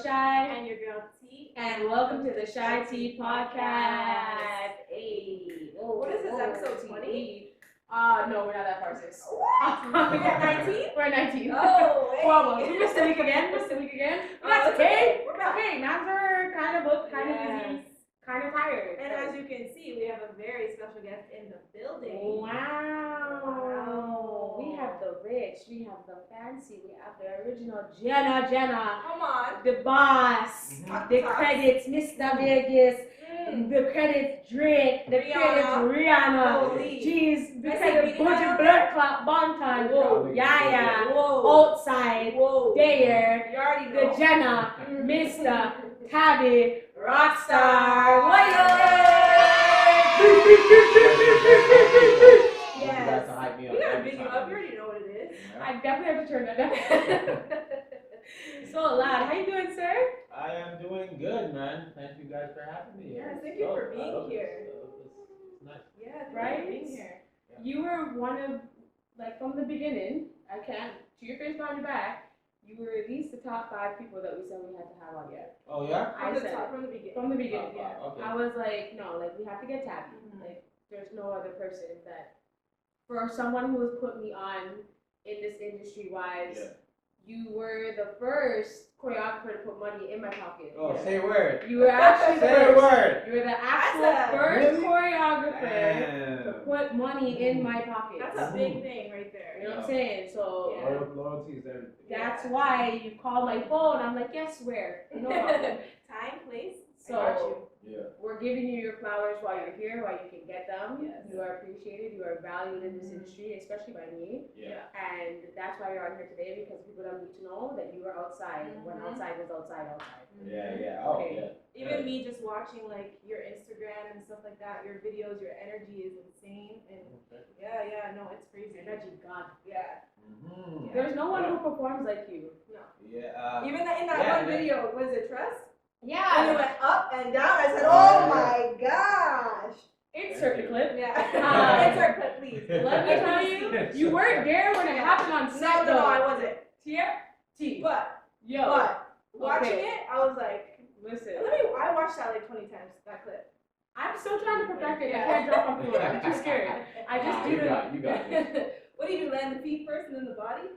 Shy. And your girl T. And welcome to the CheyTea podcast. Hey. What is this, episode 20? No, we're not that far, sis. What? We're at 19? We're at 19. Oh, wait. Well, we missed a week again. But that's okay. We're back. Okay, mans are kind of booked, kind of busy, kind of tired. And as you can see, we have a very special guest in the building. Wow. We have the rich, we have the fancy, we have the original Jenna. Come on. The boss, the credits, Mr. Vegas, the credits Drake, the credits Rihanna, jeez, the credits Budget Blood Clot Bonton, whoa, Yaya, whoa, outside, whoa, there, you already know. The Jenna, Mr. Tabby Rockstar. Yes. We gotta big you up. You already know what it is. I definitely have to turn that down. So loud. How you doing, sir? I am doing good, man. Thank you guys for having me here. Yes, thank you for being here. It's nice. Yeah, right? For being here. Yeah. You were one of, like, from the beginning, I can't, to your face, behind your back, you were at least the top 5 people that we said we had to have on yet. Oh, yeah? I said, From the beginning. From the beginning, yeah. Okay. I was like, no, like, we have to get Tabby. Like, there's no other person that, for someone who has put me on in this industry-wise, you were the first choreographer to put money in my pocket. Oh, say a word. You were actually the Say a word. You were the actual first choreographer to put money in my pocket. That's a big thing right there. You know what I'm saying? So Loyalty is everything. that's why you call my phone. I'm like, yes, where? No problem. Time, place. So we're giving you your flowers while you're here, while you can get them. Yes. You are appreciated. You are valued in this industry, especially by me. Yeah. And that's why you're on here today, because people don't need to know that you were outside when outside was outside. Yeah. Oh, Okay. yeah. Even me just watching like your Instagram and stuff like that, your videos, your energy is insane. And no, it's crazy. Energy, God. Yeah. Mm-hmm. There's no one who performs like you. No. Yeah. Even in that one video, was it Trust? Yeah. When you went up and down, I said, oh my gosh. Insert the clip. Yeah. Insert clip, please. Let me tell you, you weren't there when it happened on set. No, I wasn't. T. But watching it, I was like, listen. I watched that like 20 times, that clip. I'm still trying to perfect it. I can't drop on the floor. I'm too scared. I just do You got it. What do you do, land the feet first and then the body?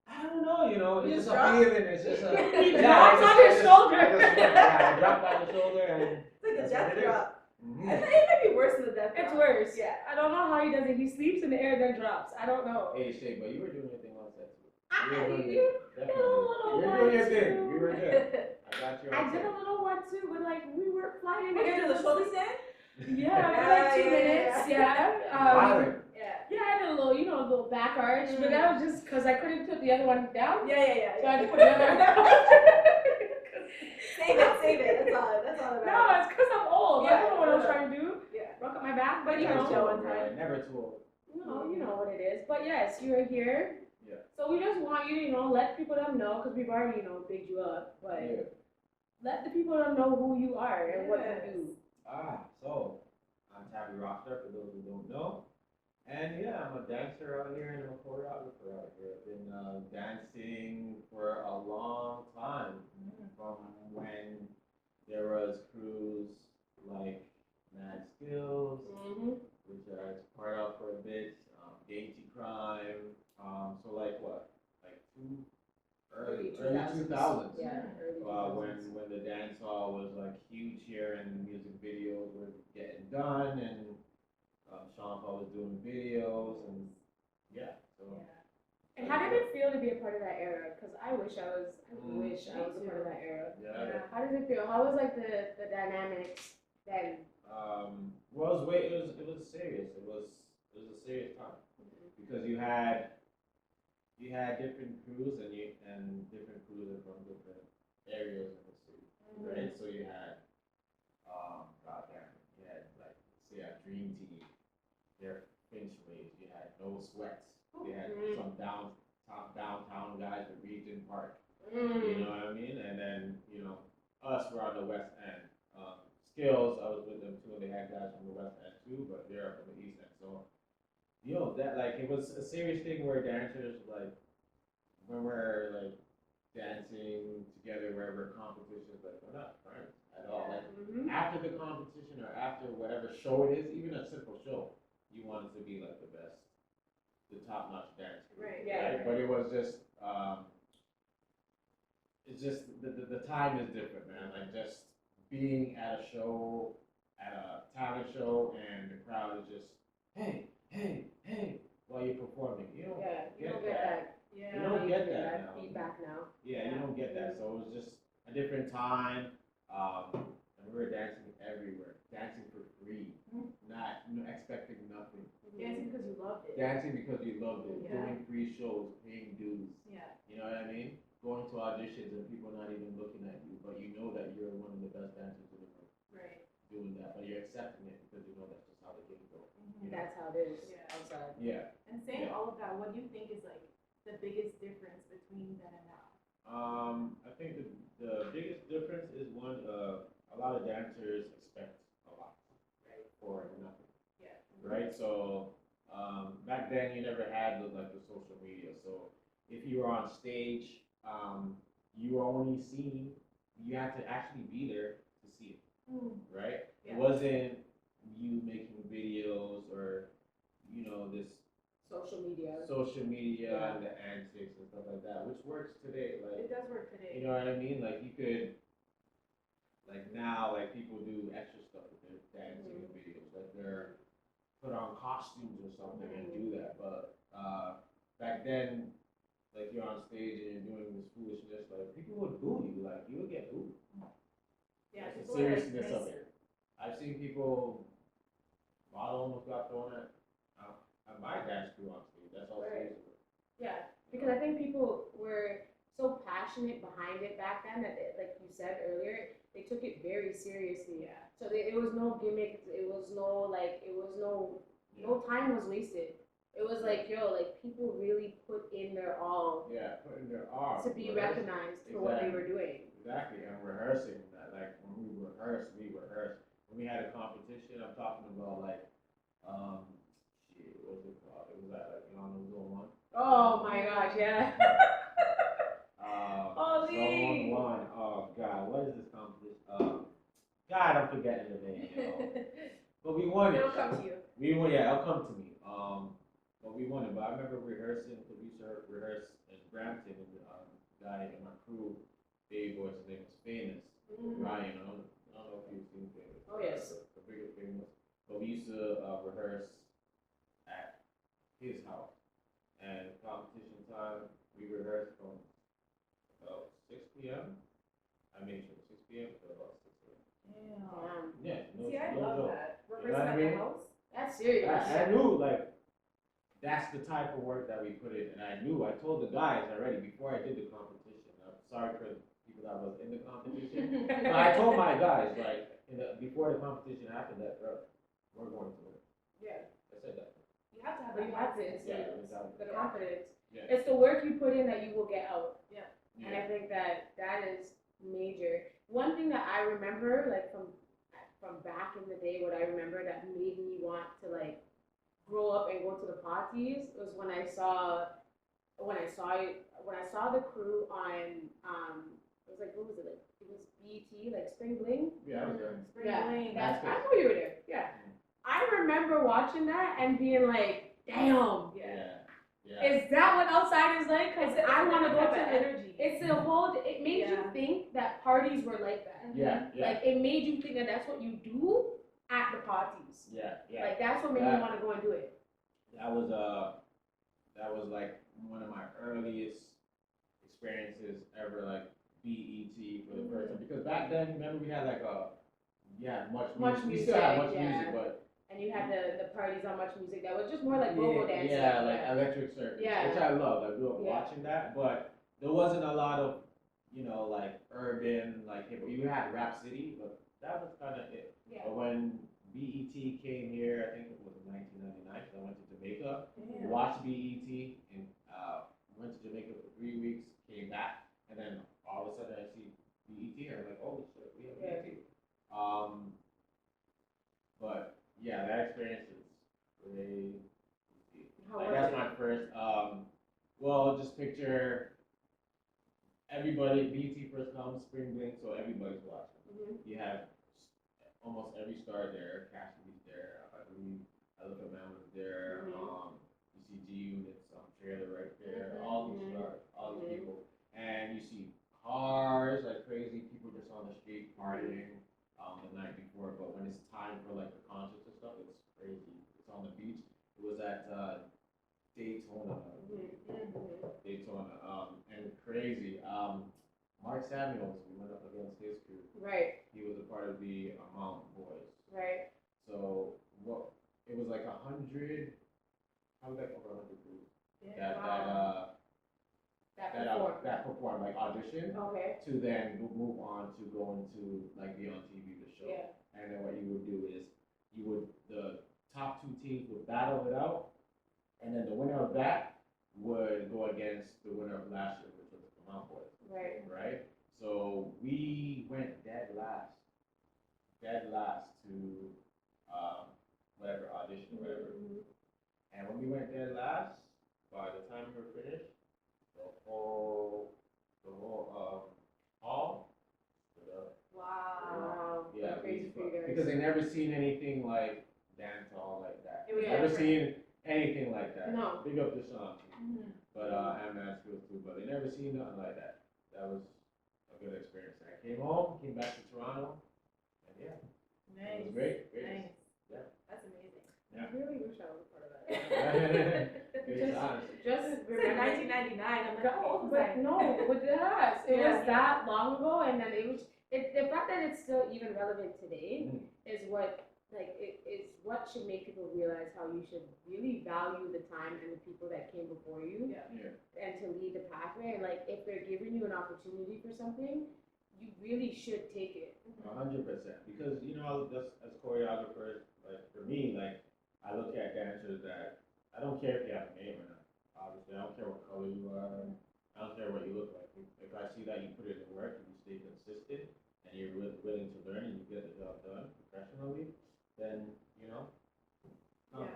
I don't know, You it's just just a feeling. It's just a... He drops on his shoulder. I dropped on the shoulder and... It's like a death drop. Mm-hmm. It might be worse than the death drop. It's worse. Yeah. I don't know how he does it. He sleeps in the air, then drops. I don't know. Hey, Shay, but you were doing your thing on set too. You Definitely. You were doing your thing. You were good. I got you on I did set. a little one too, but like we were flying What did you do, the shoulder stand? Yeah, for like 2 minutes. Violent. Yeah, I did a little, a little back arch, but that was just because I couldn't put the other one down. Yeah. So I had to put the other one down. Save it. That's all about. No, it's because I'm old. I don't know what I was trying to do. Yeah. Rock up my back, but Never too old. No, you know what it is. But yes, you are here. Yeah. So we just want you to, let people know, because we've already, bigged you up. But let the people know who you are and what you do. So I'm Tabby Rockstar for those who don't know. And I'm a dancer out here and I'm a choreographer out here. I've been dancing for a long time, from when there was crews like Mad Skills, which I was part of for a bit, Dainty Crime, so like what? Like early 2000s. Yeah, early 2000s. When the dance hall was like huge here and music videos were getting done and Sean Paul was doing videos and And how did it feel to be a part of that era? Because I wish I was a part of that era. Yeah. How does it feel? How was like the dynamics then? Well, it was serious. It was a serious time because you had different crews and different crews are from different areas of the city, right? So you had you had Dream Team, they're Finchways. You had No Sweats. You had some downtown guys at Regent Park. You know what I mean? And then us were on the West End. Skills, I was with them too, and they had guys from the West End too, but they're from the East End. So that it was a serious thing where dancers when we're dancing together wherever competitions, like we're not friends at all. Like Mhm. after the competition or after whatever show it is, even a simple show, you want it to be like the best, the top notch dance group, Right. Yeah. right? But it was just it's just the time is different, man. Like just being at a show, at a talent show, and the crowd is just hey, hey, hey, while you're performing. You don't Yeah, you get don't get that. Yeah. You don't get that that now. feedback now. Yeah, you don't get that. So it was just a different time. And we were dancing everywhere, dancing for free, not expecting nothing. Dancing because you loved it. Dancing because you loved it, Yeah. doing free shows, paying dues. Yeah. You know what I mean? Going to auditions and people not even looking at you, but you know that you're one of the best dancers in the room. Right. Doing that, but you're accepting it because you know that's just how the game goes. Mhm. That's how it is Yeah. outside. Yeah. And saying Yeah. all of that, what do you think is like the biggest difference between then and now? I think the biggest difference is one, a lot of dancers expect a lot for nothing, Yeah. right? So back then you never had like the social media. So if you were on stage, you were only seen. You had to actually be there to see it, right? Yeah. It wasn't you making videos or this Social media. social media and the antics and stuff like that, which works today. Like It does work today. you know what I mean? Like you could, like now, like people do extra stuff with their dancing videos, like they're put on costumes or something and do that. But back then, like you're on stage and you're doing this foolishness, like people would boo you, like you would get booed. Yeah. That's the people are, like, seriousness of nicer. it. I've seen people, bottle almost got thrown at my dance crew on stage. That's how Right. serious it was. Yeah, because I think people were so passionate behind it back then that, like you said earlier, they took it very seriously. Yeah. So it was no gimmick. It was no no time was wasted. It was like like people really put in their all Yeah, putting their arm to be recognized for what they were doing. Exactly, and rehearsing that. Like when we rehearsed. When we had a competition, I'm talking about like, what was it called? It was like Zone 1. Oh my gosh, yeah. Zone 1. Oh God, what is this competition? God, I'm forgetting the name. But we won it. It'll come to you. We won, yeah, it'll come to me. But we won it. But I remember rehearsing because we used to rehearse in Brampton, and the guy in my crew, baby boy, his name was Famous. Ryan, I don't know if you've seen Famous. Oh, yes. The bigger Famous. But we used to rehearse at his house. And competition time, we rehearsed from about 6 p.m. I made sure 6 p.m. to about 6 a.m. Yeah, no, See, I no love joke. that. You know Rehearsing what I at mean? the house. That's serious. I knew, like, that's the type of work that we put in. And I told the guys already before I did the competition. I'm sorry for the people that was in the competition. But I told my guys, like, before the competition happened, that, bro, we're going to win. Yeah. I said that. You have to have But that you have to, confidence. it's Yeah, the confidence. Yeah. It's the work you put in that you will get out. And I Yeah. think that is major. One thing that I remember, like from back in the day, what I remember that made me want to like grow up and go to the parties was when I saw the crew on it was like, what was it, like it was BET, like Spring Bling. Yeah, I was there. Spring Yeah, Bling. that's I know you were there. Yeah, I remember watching that and being like, damn. Yeah. Yeah. Is that what outside is like? Because I want to go to the energy. It's a whole. It made you think that parties were like that. Yeah. Like it made you think that that's what you do at the parties. Yeah. Like that's what made me want to go and do it. That was like one of my earliest experiences ever, like BET for the first time. Because back then, remember we had like much music. We still had much music, but. And you had the parties on Much Music that was just more like go-go dancing. Yeah, like Electric Circus, which I love. I grew up watching that, but there wasn't a lot of, like urban, like hip. You had Rap City, but that was kind of it. Yeah. But when BET came here, I think it was in 1999, so I went to Jamaica, Yeah. watched BET, and went to Jamaica for 3 weeks, came back, and then all of a sudden I see BET, and I'm like, oh shit, we have BET. But yeah, that experience is crazy. Like that's my first. Well, just picture everybody, BT first comes, Spring Bling, so everybody's watching. Mhm. You have almost every star there. Cassidy's there. I believe I look at Man was there. You see G Units, trailer right there. All these stars, all these people, and you see cars like crazy. People just on the street partying the night before. But when it's time for like the concerts and stuff, it's crazy. It's on the beach. It was at Daytona. Daytona. And crazy. Mark Samuels, we went up against his crew. Right. He was a part of the Mountain Boys. Right. So what? It was like 100. How was that over 100 crews? Yeah. That performed like audition. Okay. To then move on to going to like be on TV the show. Yeah. And then what you would do is the top two teams would battle it out, and then the winner of that would go against the winner of last year, which was the Mountain Boys. Right. Right? So we went dead last to whatever audition, whatever. And when we went dead last, by the time we were finished, the whole hall stood up. Wow. Yeah, Crazy for you guys. because they never seen anything like dance hall like that. It was Never different. seen anything like that. No. Big up to Sean too. But and Mansfield too. But they never seen nothing like that. That was a good experience. I came home, came back to Toronto, and yeah, it was great. Nice. Yeah. That's amazing. I really wish I was a part of that. Just It's like 1999. I'm like, go, but no, but yes, it Yeah. was that long ago, and then it was. The fact that it's still even relevant today is what it is what should make people realize how you should really value the time and the people that came before you, and to lead the pathway. And like if they're giving you an opportunity for something, you really should take it. 100%. Because just as choreographers, like for me, like I look at dancers that I don't care if you have a name or not. Obviously, I don't care what color you are. I don't care what you look like. If I see that you put in the work and you stay consistent and you're willing to learn and you get the job done professionally, then come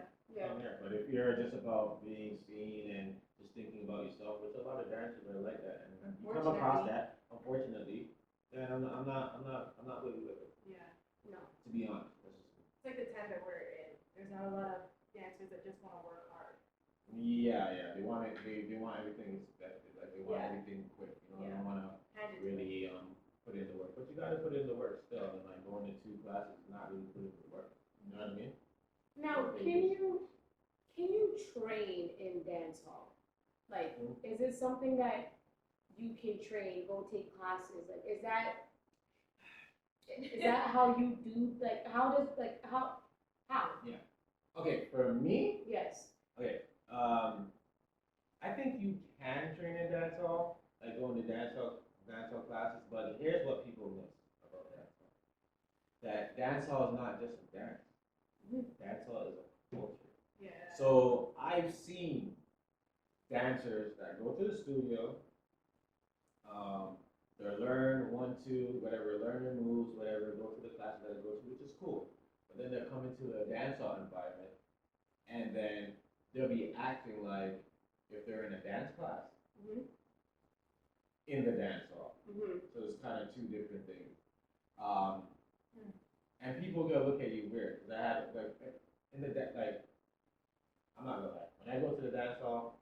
here. But if you're just about being seen and just thinking about yourself, which a lot of dancers are like that, and you come across that, unfortunately, then I'm not really with it. Yeah. No. To be honest, It's like the time that we're in. There's not a lot of dancers that just want to work hard. Yeah. They want it. They want everything expected. Like they want everything quick. They don't want to really put in the work. But you got to put in the work still. And like going to 2 classes is not really putting in the work. You know what I mean? Now, can you train in dance hall? Like, is it something that you can train, go take classes? Like, is that how you do? Like, how? Yeah. Okay, for me. Yes. Okay. I think you can train in dance hall, like going to dance hall classes. But here's what people miss about dance hall: that dance hall is not just a dance. Dance hall is a culture. Yeah. So I've seen dancers that go to the studio, they learn 1, 2, whatever, learn their moves, whatever, go to the classes that they go to, which is cool. But then they're coming to a dance hall environment, and then they'll be acting like if they're in a dance class in the dance hall. So it's kind of 2 different things. And people gonna look at you weird. Cause I have like I'm not gonna lie. When I go to the dance hall,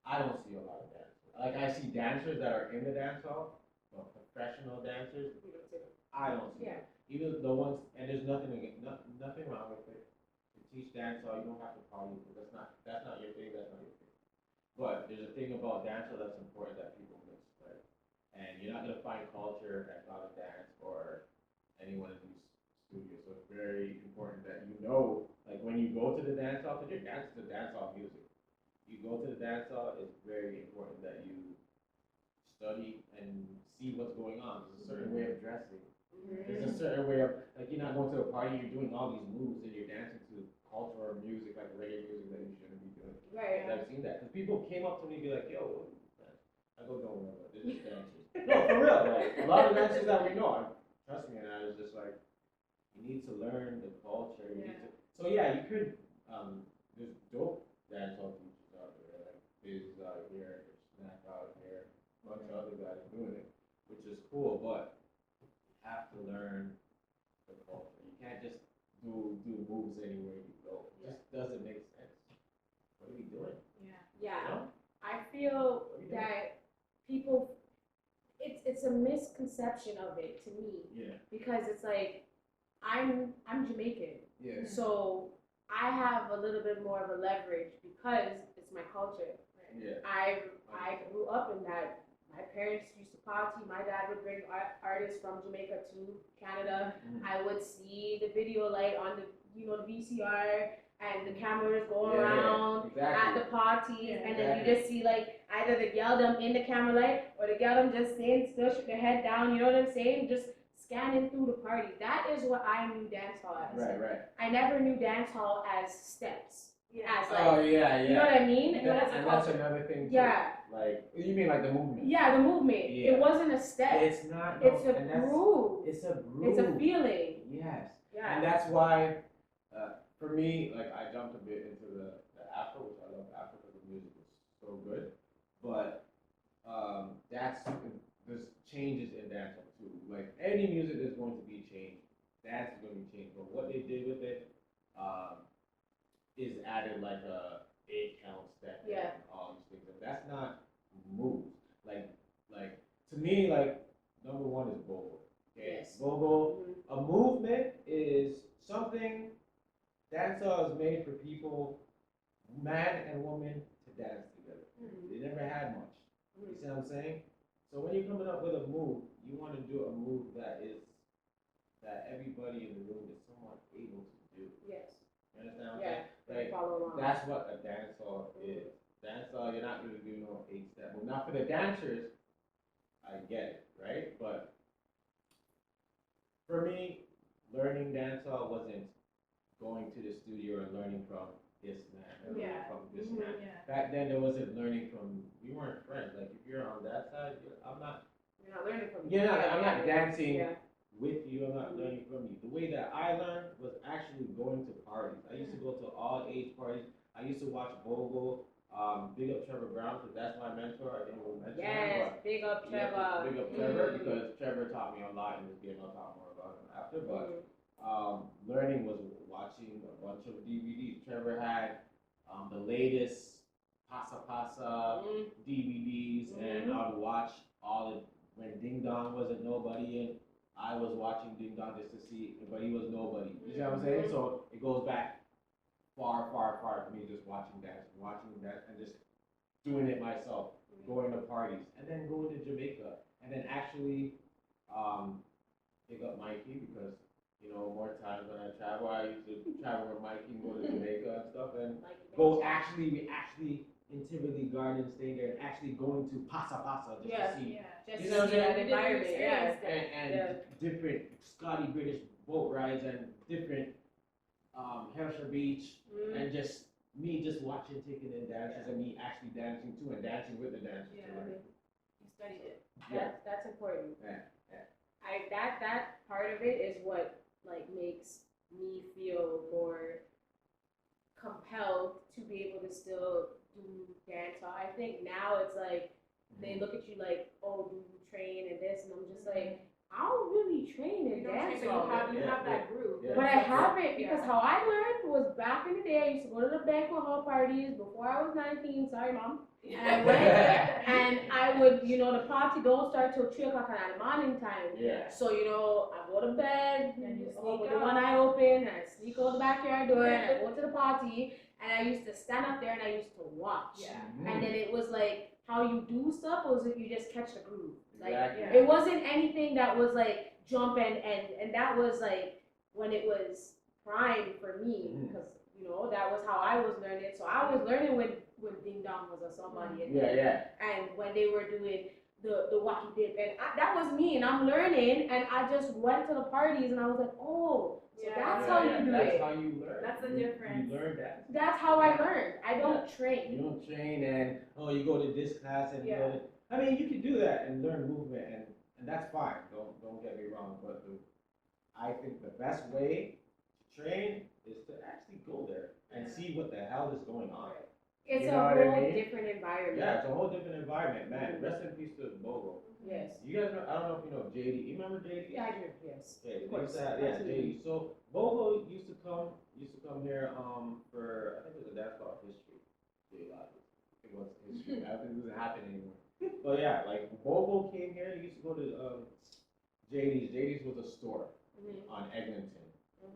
I don't see a lot of dancers. Like I see dancers that are in the dance hall, but professional dancers, I don't see. Yeah. Even the ones, and there's nothing wrong with it. To teach dance hall, you don't have to party. That's not your thing. That's not your thing. But there's a thing about dance hall that's important that people miss, right? And you're not gonna find culture at Not a Dance or any one of these studios. So it's very important that like when you go to the dance hall, because you're dancing to dance hall music. You go to the dance hall, it's very important that you study and see what's going on. There's a certain way of dressing. There's a certain way of, like, you're not going to a party, you're doing all these moves, and you're dancing to cultural music, like reggae music that you shouldn't be doing. Right. I've seen that. Because people came up to me and be like, yo, what is that? I go, don't know, they're just dancers. No, for real. Like, a lot of dancers that we know, trust me, and I was just like, you need to learn the culture. So yeah, you could, there's dope dance hall teachers out there, like Biz out here, Snap out here, a bunch of other guys doing it. cool, but you have to learn the culture. You can't just do moves anywhere you go. It just doesn't make sense. What are we doing? Yeah. Yeah. You know? I feel that people, it's a misconception of it to me Yeah. because it's like I'm Jamaican, Yeah. so I have a little bit more of a leverage because it's my culture. Yeah. I grew up in that. My parents used to party. My dad would bring artists from Jamaica to Canada. I would see the video like on the the VCR and the cameras going around at the parties, and then you just see like either the girl them in the camera light or the girl them just staying still, shook their head down. You know what I'm saying? Just scanning through the party. That is what I knew dance hall as. Right. I never knew dance hall as steps. Yeah. As like, you know what I mean? And that's another thing too. Yeah. Like, you mean like the movement? Yeah, the movement. Yeah. It wasn't a step. It's not. No, It's a groove. It's a groove. It's a feeling. Yes. Yeah. And that's why, for me, like I jumped a bit into the Afro, which I love Afro because the music is so good. But there's changes in dancehall too. Like any music, there's going to be change. Dance is going to be changed. But what they did with it is added like a 8 count step and all these things. And that's not moves. Like to me, like number one is bogo. Okay? Yes. Bogo. A movement is something. Dancehall is made for people, man and woman, to dance together. They never had much. You see what I'm saying? So when you're coming up with a move, you want to do a move that everybody in the room is somewhat able to do. Yes. You understand what I'm Yeah. saying? Like, follow along. that's what a dancehall is. Dancehall, you're not really doing no 8-step move. Now for the dancers, I get it, right? But for me, learning dancehall wasn't going to the studio and learning from this man, and learning from this man. Yeah. Back then, there wasn't learning from. We weren't friends. Like if you're on that side, I'm not. You're not learning from Yeah, I'm not dancing Yeah. with you. I'm not learning from you. The way that I learned was actually going to parties. I used to go to all age parties. I used to watch Bogle. Big up Trevor Brown because that's my mentor. I didn't even mention him, but Big up yeah, Trevor. big up Trevor because Trevor taught me a lot in this game. I'll talk more about him after, but. Learning was watching a bunch of DVDs. Trevor had the latest Pasa DVDs, and I would watch all of when Ding Dong wasn't nobody, and I was watching Ding Dong just to see, but he was nobody. You see what I'm saying? So it goes back far for me just watching that, and just doing it myself, going to parties, and then going to Jamaica, and then actually pick up Mikey because. More times when I travel, I used to travel with Mikey and go to Jamaica and stuff, and we actually in Tivoli Gardens, staying there, and actually going to Pasa just to see. Just You know what I'm see that saying? environment. And different Scotty British boat rides and different Hershey Beach, and just me just watching, taking in dances, and me actually dancing too, and dancing with the dancers. Yeah. You studied it. That's important. Yeah. That part of it is what like makes me feel more compelled to be able to still do dancehall. I think now it's like they look at you like, oh, do you train and this, and I'm just like, I don't really train in dancehall. You have that groove. But I haven't because how I learned was back in the day. I used to go to the banquet hall parties before I was 19. Sorry, mom. And I went and I would, the party don't start till 3 o'clock at the morning time. Yeah. So, I go to bed And you with sneak the one eye open, and I sneak out the backyard door, and I go to the party, and I used to stand up there and I used to watch. Yeah. And then it was like how you do stuff was if you just catch the groove. Like Exactly. it wasn't anything that was like jump and that was like when it was prime for me because that was how I was learning. So I was learning when Ding Dong was a somebody and when they were doing the wacky dip and that was me and I'm learning and I just went to the parties and I was like, oh, so that's how you do That's it. how you learn. That's the difference. You learn that. That's how I learned. I don't train. You don't train and you go to this class and I mean you can do that and learn movement and that's fine. Don't get me wrong, but I think the best way to train is to actually go there and see what the hell is going on. It's You a know what I whole mean? different environment. Yeah, it's a whole different environment, man. Rest in peace to Bogo. Yes. You guys know, I don't know if you know JD. You remember JD? Yeah, I do. Yes. Yeah, Of they course. used to have, yeah, Absolutely. JD. So Bogo used to come here for I think it was a dance called History. It was history. I don't think it was happening anymore. But yeah, like Bogo came here. He used to go to JD's. JD's was a store on Eglinton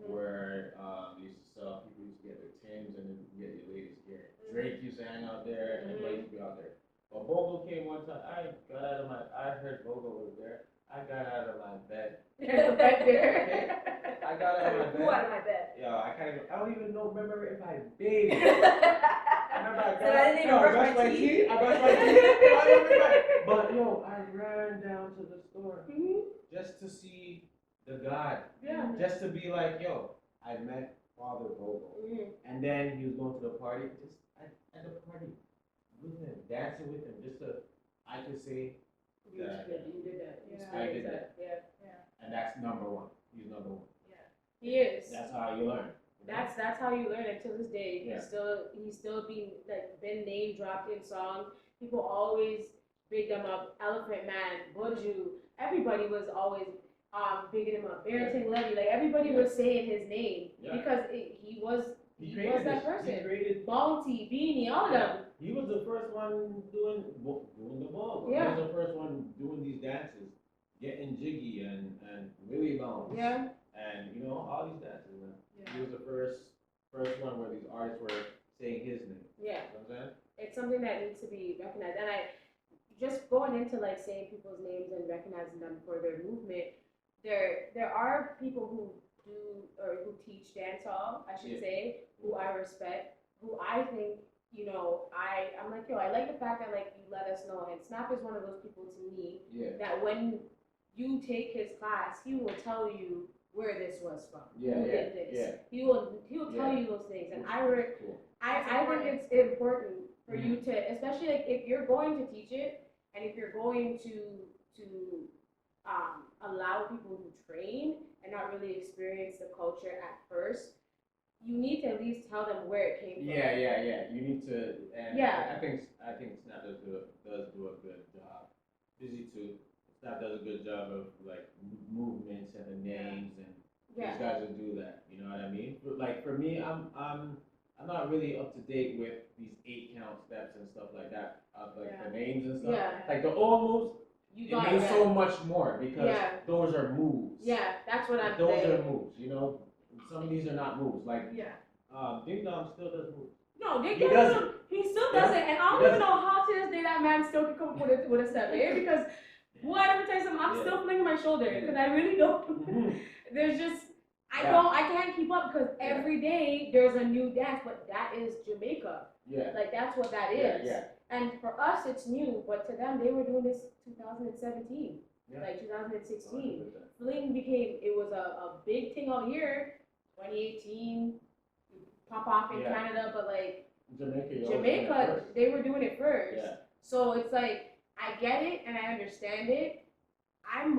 where they used to sell. People used to get their Timbs and then get your latest gear. Drake used to hang out there. Everybody used to be out there. But Bogo came one time. I heard Bogo was there. I got out of my bed. Right there. I got out of my bed. Who out of my bed? Yo, I don't even remember if I bathed. I remember I got I didn't even brush my teeth. I brushed my teeth. But yo, I ran down to the store just to see the God. Yeah. Just to be like, yo, I met Father Bogo. And then he was going to the party, just at the party with him, dancing with him, just so I could say You did that. Yeah. I did that. Yeah. And that's number one. He's number one. He is. That's how you learn. That's how you learn it to this day. Yeah. He's still been name dropped in songs. People always big them up. Elephant Man, Buju, everybody was always bigging him up. Barrington Levy, like everybody was saying his name because he was that person. He created Bounty, Beanie, all of them. He was the first one doing the ball. Yeah. He was the first one doing these dances, getting jiggy and Willie bounce. Yeah. And you know all these dances, man. Yeah. He was the first one where these artists were saying his name. Yeah. You know what I'm saying? It's something that needs to be recognized. And I just going into like saying people's names and recognizing them for their movement, there are people who do or who teach dancehall, I should say, who I respect, who I think, you know, I'm like, yo, I like the fact that like you let us know, and Snap is one of those people to me that when you take his class, he will tell you where this was from. Yeah, Who yeah, did this. yeah. He will tell you those things, and I think it's important for you to, especially like if you're going to teach it, and if you're going to allow people to train and not really experience the culture at first, you need to at least tell them where it came from. Yeah. You need to. And Yeah. I think Snap does do a good job. Busy too. Snap does a good job of like movements and the names and these guys will do that. You know what I mean? Like for me, I'm not really up to date with these 8-count steps and stuff like that. The names and stuff. Yeah. Like the old moves. It means so much more because those are moves. Yeah, that's what I'm those saying. are moves. You know, some of these are not moves. Like Ding Dong still does moves. No, He does he still does it, and I don't even know how to this day that man still can come up with a step, because boy, let me tell you something, I'm still flinging my shoulder because I really don't. There's just I can't keep up because every day there's a new dance, but that is Jamaica. Yeah. Like that's what that is. Yeah. And for us it's new, but to them they were doing this 2017. Like 2016. Fling it was a big thing all year. 2018 pop off in Canada, but like Jamaica they were doing it first. Yeah. So it's like I get it and I understand it. I'm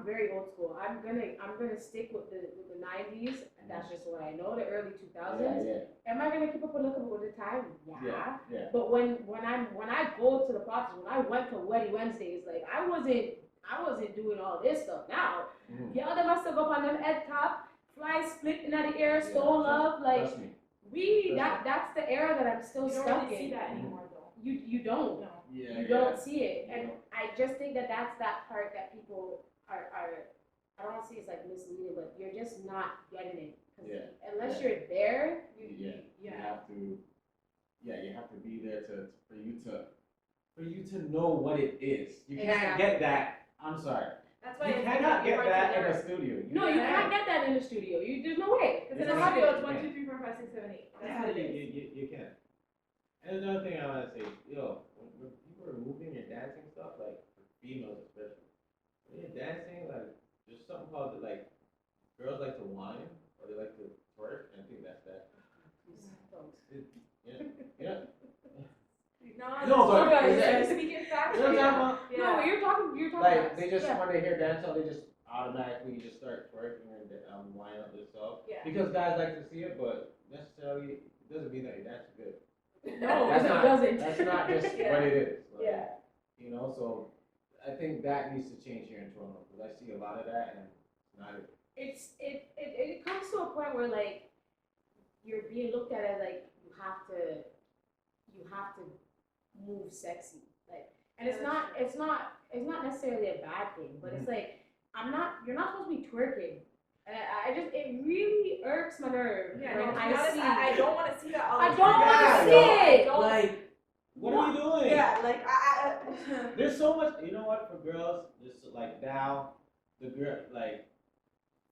very old school. I'm gonna stick with the 90s. And that's just what I know. The early 2000s. Am I gonna keep up with the time? Yeah. But when I go to the parties, when I went to Weddy Wednesdays, like I wasn't doing all this stuff. Now, y'all them must have up on them head top, fly split in the air, stone love, like that's the era that I'm still stuck in. You don't really see that anymore, though. You don't. No. You don't see it, and I just think that's that part that people are I don't want to say it's like misleading, but you're just not getting it. Unless you're there, you have to be there for you to know what it is. You can't get that. I'm sorry. That's why you cannot get that in a studio. You can't get that in a studio. There's no way. Because in a studio, it's 1, 2, 3, 4, 5, 6, 7, 8. That's how it is. You can. And another thing I want to say, when people are moving and dancing stuff, like for females especially, when you're dancing, like there's something called like girls like to whine or they like to twerk, and I think that's that. Speaking facts. No, you're talking. Like they just when they hear dancehall, they just automatically just start twerking and whine up themselves. Yeah. Because guys like to see it, but necessarily it doesn't mean that your dance is good. No, That's it not, doesn't. that's not just Yeah. what it is. Like, Yeah. You know, so I think that needs to change here in Toronto because I see a lot of that and it's not it. It comes to a point where like you're being looked at as like you have to move sexy. Like, and it's not necessarily a bad thing, but it's like you're not supposed to be twerking. And it really irks my nerve Yeah, when no, to be I honest, see. I don't want to see that all the I time. don't want to Yeah, see no, it. Like, what are you doing? Yeah, like There's so much, you know what, for girls, just like now, the girl, like,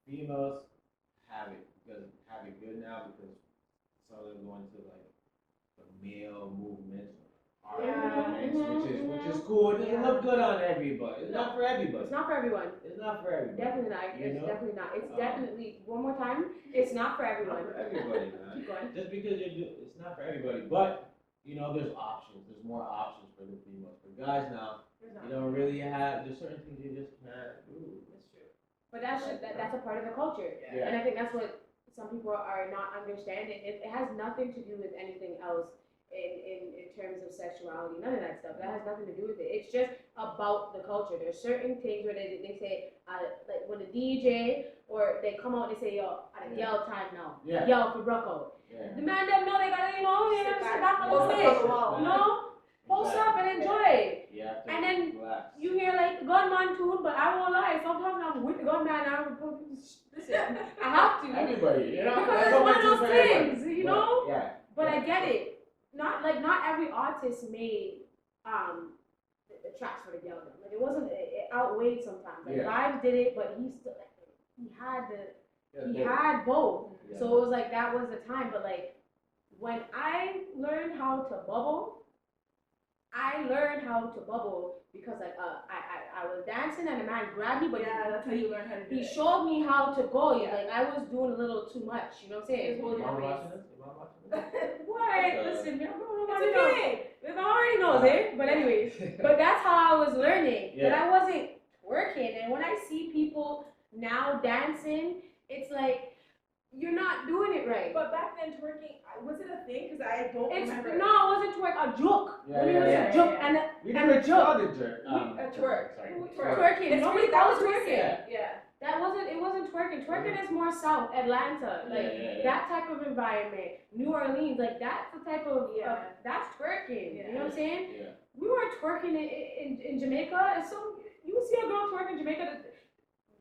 females have it good now because some of them go into like the male movement, art movements, which is cool. It doesn't look good on everybody. It's not for everybody. It's not for everyone. It's not for everybody. Definitely not. It's definitely not. It's definitely one more time. It's not for everyone. Not for everybody, man. Keep going. Just because it's not for everybody, but you know, there's options. There's more options for the females. For guys now, you don't really have. There's certain things you just can't do. That's true. But that's a part of the culture, Yeah. and I think that's what some people are not understanding. It has nothing to do with anything else in terms of sexuality. None of that stuff. That has nothing to do with it. It's just about the culture. There's certain things where they say like when the DJ or they come out and they say yo at a girl time now. Yeah. Yo for Brocco. Yeah. The man them know they gotta sit back on the Post up stage. on the wall. You know, post up and enjoy. Yeah. And then relax. you hear like the gunman tune, but I won't lie. Sometimes I'm with the gunman. Listen, I have to. Everybody, you know, Because that's it's one what of makes those it for everybody. things, you know? Yeah. But I get it. Not every artist made the tracks for the girl. Like it outweighed sometimes. Like Yeah. Vibes did it, but he still he Yeah, had both. Yeah. So it was like that was the time. But like when I learned how to bubble, because like I was dancing and a man grabbed me, but Yeah, that's how you learn how to do he it. showed me how to go. Yeah. Like I was doing a little too much. You know what I'm saying? Just hold Your your mom waist. watching this? Your mom watching this? What? Listen, you It's already know. okay. You already knows it. But anyways, but that's how I was learning. But Yeah. I wasn't working. And when I see people now dancing, it's like you're not doing it right. But back then, twerking, was it a thing? Because I don't remember. No, it wasn't twerk. A joke. Yeah, It was yeah, a joke. yeah. And We and never a joke. called it jerk. A twerk. Sorry. Twerking. It's Nobody that calls was twerking. recent. Yeah. It wasn't twerking. Twerking is more South Atlanta, like Yeah. that type of environment. New Orleans, like that's the type of that's twerking. Yeah. You know what I'm saying? Yeah. We weren't twerking in Jamaica. And so you see a girl twerk in Jamaica,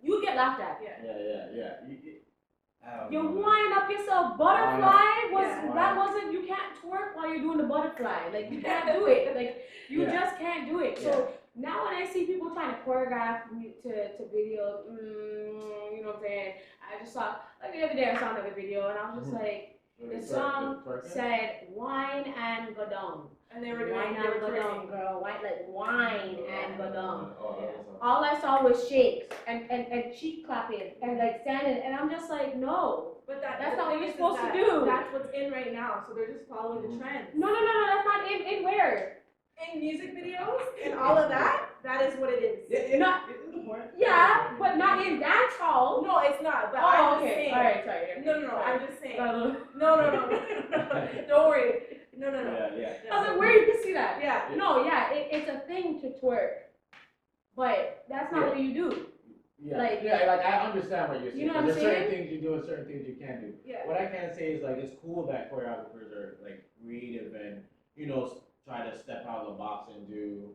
you get laughed at. Yeah. I don't You know. wind up yourself. Butterfly Yeah. that wasn't. You can't twerk while you're doing the butterfly. Like you can't do it. Like you Yeah. just can't do it. So now when I see people trying to choreograph to video, you know what I'm saying? I just saw like the other day I saw another video and I was just like, the song said wine and go down. And they were doing Wine they were and go down, twerking. girl. Wine and go down. Oh, All I saw was shakes and cheek clapping and like standing, and I'm just like, no. But That's not what you're is supposed to that do. That's what's in right now, so they're just following the trends. No, that's not in where? In music videos and all of that, that is what it is. Yeah, but not in dance hall. No, it's not. But Oh, I'm just okay. saying. All right, sorry. No. I'm just saying. No. No. Don't worry. No. Yeah. I was like, where you can see that? Yeah. No, it's a thing to twerk, but that's not what you do. Yeah, Like- like I understand what you're saying. You know what I'm There's certain saying? things you do and certain things you can't do. Yeah. What I can say is like it's cool that choreographers are like creative and try to step out of the box and do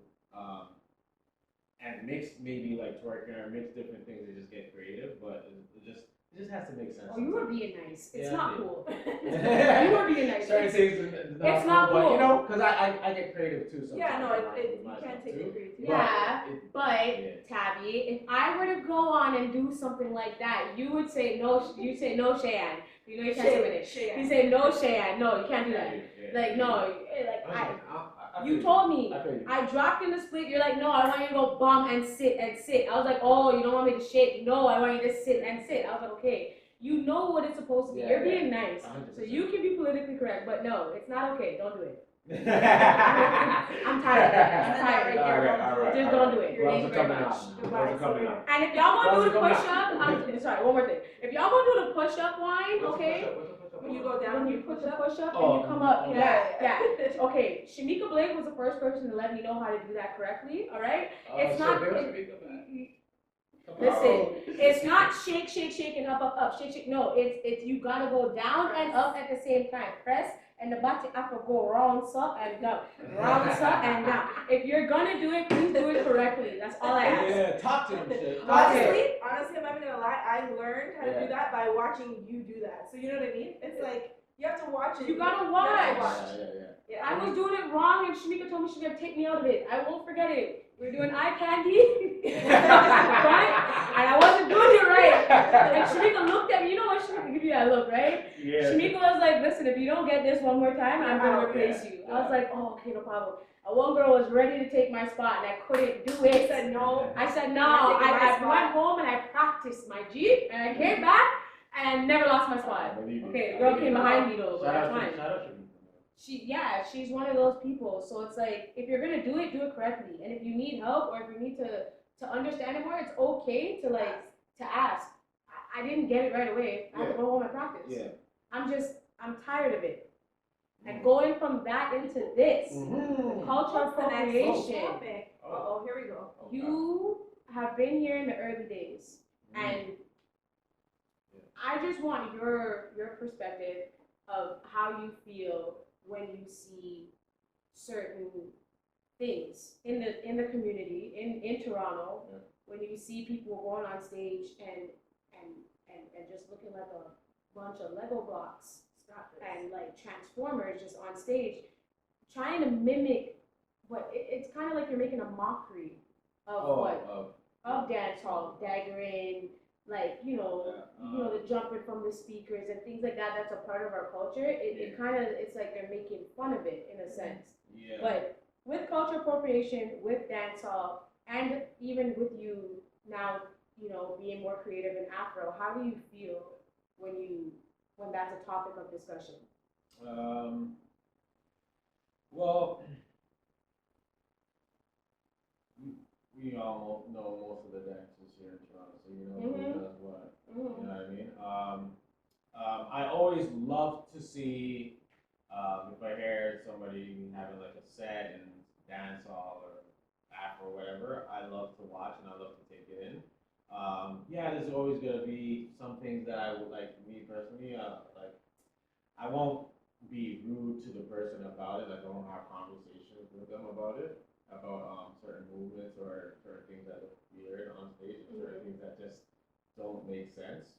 and mix maybe like twerking or mix different things and just get creative, but it just has to make sense. Oh, you were being nice. It's Yeah, not I did. cool. Yeah. You were being nice. Certain things is It's not cool, cool. but because I get creative too sometimes. Yeah, no, with you my can't stuff, take too. the creativity. Yeah, But but Tabby, if I were to go on and do something like that, you would say no. You say no, Cheyenne. You know you can't say it. You say no, Cheyenne. No, you can't do that. Like no, like you told me. I dropped in the split. You're like, no, I want you to go bum and sit and sit. I was like, oh, you don't want me to shake? No, I want you to sit and sit. I was like, okay. You know what it's supposed to be. Yeah, You're being nice. 100%. So you can be politically correct, but no, it's not okay. Don't do it. I'm I'm tired. I'm tired. All right. Just don't do it. Gloves Thank are you very coming much. out. Goodbye. Gloves are coming out. And if y'all want to do the Gloves are push-up, coming I'm sorry, one more thing. If y'all want to do the push-up line, okay? You go down. When you put the push up and Oh, you come up. yeah. Yeah. Okay, Shamika Blake was the first person to let me know how to do that correctly. All right. It's not. Listen, it's not shake, shake, shake, and up, shake, shake. No, it's you gotta go down and up at the same time. Press, and the body have to go round, up, and down. Round, up, and down. If you're gonna do it, please do it correctly. That's all I ask. Yeah, talk to him, shit. Honestly, I'm not gonna lie. I learned how to do that by watching you do that. So you know what I mean? It's like you have to watch it. You gotta watch. Yeah. I was doing it wrong, and Shamika told me she's gonna take me out of it. I won't forget it. We're doing eye candy, right? And I wasn't doing it right. And Shamika looked at me. You know what Shamika give you that look, right? Yeah. Shamika was like, "Listen, if you don't get this one more time, I'm gonna replace you." Yeah. I was like, "Oh, okay, no problem." And one girl was ready to take my spot, and I couldn't do it. I said no. I said no. I went home and I practiced my G, and I came back and never lost my spot. Okay, the girl came behind me though, but that's fine. She's one of those people. So it's like, if you're gonna do it correctly. And if you need help or if you need to understand it more, it's okay to ask. I didn't get it right away. I had to go home and practice. Yeah. I'm tired of it. And going from that into this, cultural appropriation. Oh, here we go. You have been here in the early days, and I just want your perspective of how you feel when you see certain things in the community in Toronto, when you see people going on stage and just looking like a bunch of Lego blocks and like Transformers just on stage, trying to mimic what it's kind of like you're making a mockery of of dance hall, daggering, like the jumping from the speakers and things like that. That's a part of our culture. It kind of, it's like they're making fun of it in a sense. Yeah. But with cultural appropriation, with dance hall, and even with you now, being more creative in Afro, how do you feel when that's a topic of discussion? Well, we all know most of the dancers here in Toronto, so who does what. You know what I mean? I always love to see if I hear somebody having like a set in dance hall or Afro or whatever. I love to watch and I love to take it in. There's always gonna be some things that I would like. Me personally, like I won't be rude to the person about it. Like I won't have conversations with them about it, about certain movements or certain things that look weird on stage, or certain things that just don't make sense.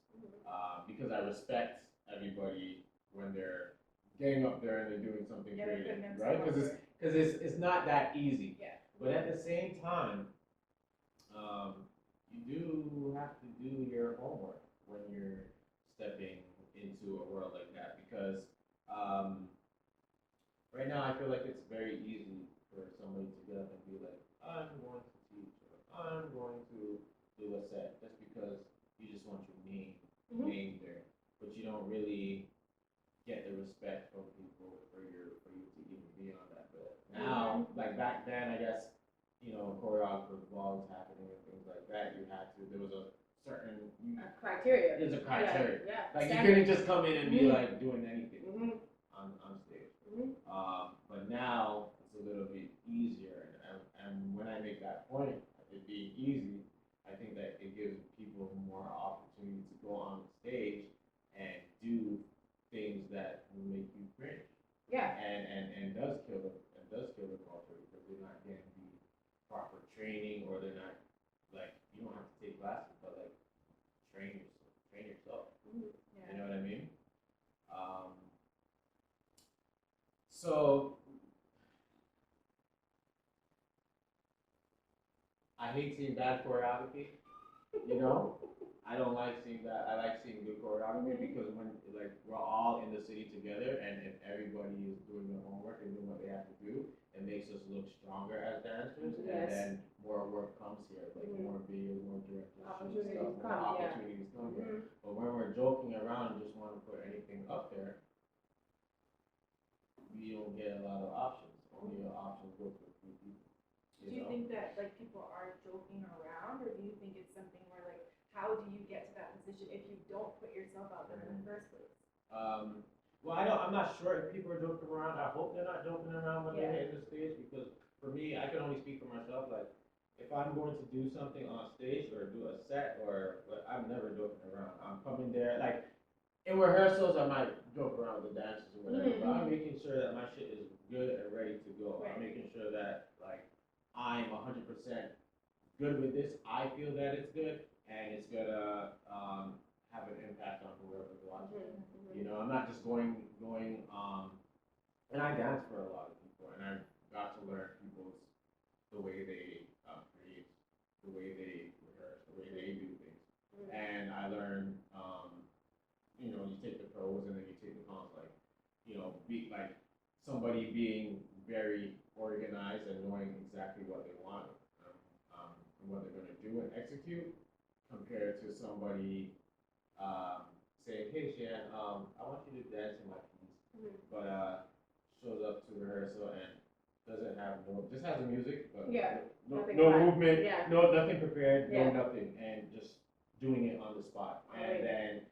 Because I respect everybody when they're getting up there and they're doing something creative, right? Because it's not that easy. Yeah. But at the same time, you do have to do your homework when you're stepping into a world like that, because right now I feel like it's very easy for somebody to get up and be like, I'm going to teach, or I'm going to do a set, just because you just want your name there, but you don't really get the respect from people for you to even be on that bill. Now, like back then, I guess, choreographer vlogs happening and things like that, there was a certain criteria. There's a criteria. Yeah. Like you couldn't just come in and be like doing anything on stage. But now it's a little bit easier, and when I make that point, it being easy, I think that it gives people more opportunity to go on stage and do things that will make you cringe. Yeah. And does kill the culture, because they're not getting the proper training, or they're not, like, you don't have to take classes, but like train yourself. Yeah. You know what I mean? So I hate seeing bad choreography. I don't like seeing that. I like seeing good choreography, because when like we're all in the city together, and if everybody is doing their homework and doing what they have to do, it makes us look stronger as dancers, and then more work comes here, like more videos, more directors, opportunities come here. But when we're joking around and just want to put anything up there, we don't get a lot of options. Only the options go to a few people. Do you think that like people are joking around, or do you think it's something where like, how do you get to that position if you don't put yourself out there in the first place? Well, I'm not sure if people are joking around. I hope they're not joking around when they're hitting the stage because for me, I can only speak for myself. Like, if I'm going to do something on stage or do a set I'm never joking around. I'm coming there like in rehearsals. I might joke around with the dancers or whatever, but I'm making sure that my shit is good and ready to go. Right. I'm making sure that like I'm 100% good with this. I feel that it's good and it's gonna have an impact on whoever's watching. You know, I'm not just going, and I dance for a lot of people, and I got to learn people's the way they create, the way they rehearse, the way they do things, and I learned, you know, you take the pros and then you take the cons, like, you know, be like somebody being very organized and knowing exactly what they want, and what they're gonna do and execute, compared to somebody saying, "Hey, Shan, I want you to dance in my piece," but shows up to rehearsal and doesn't have just has the music, but no movement, no nothing prepared, no nothing, and just doing it on the spot, and then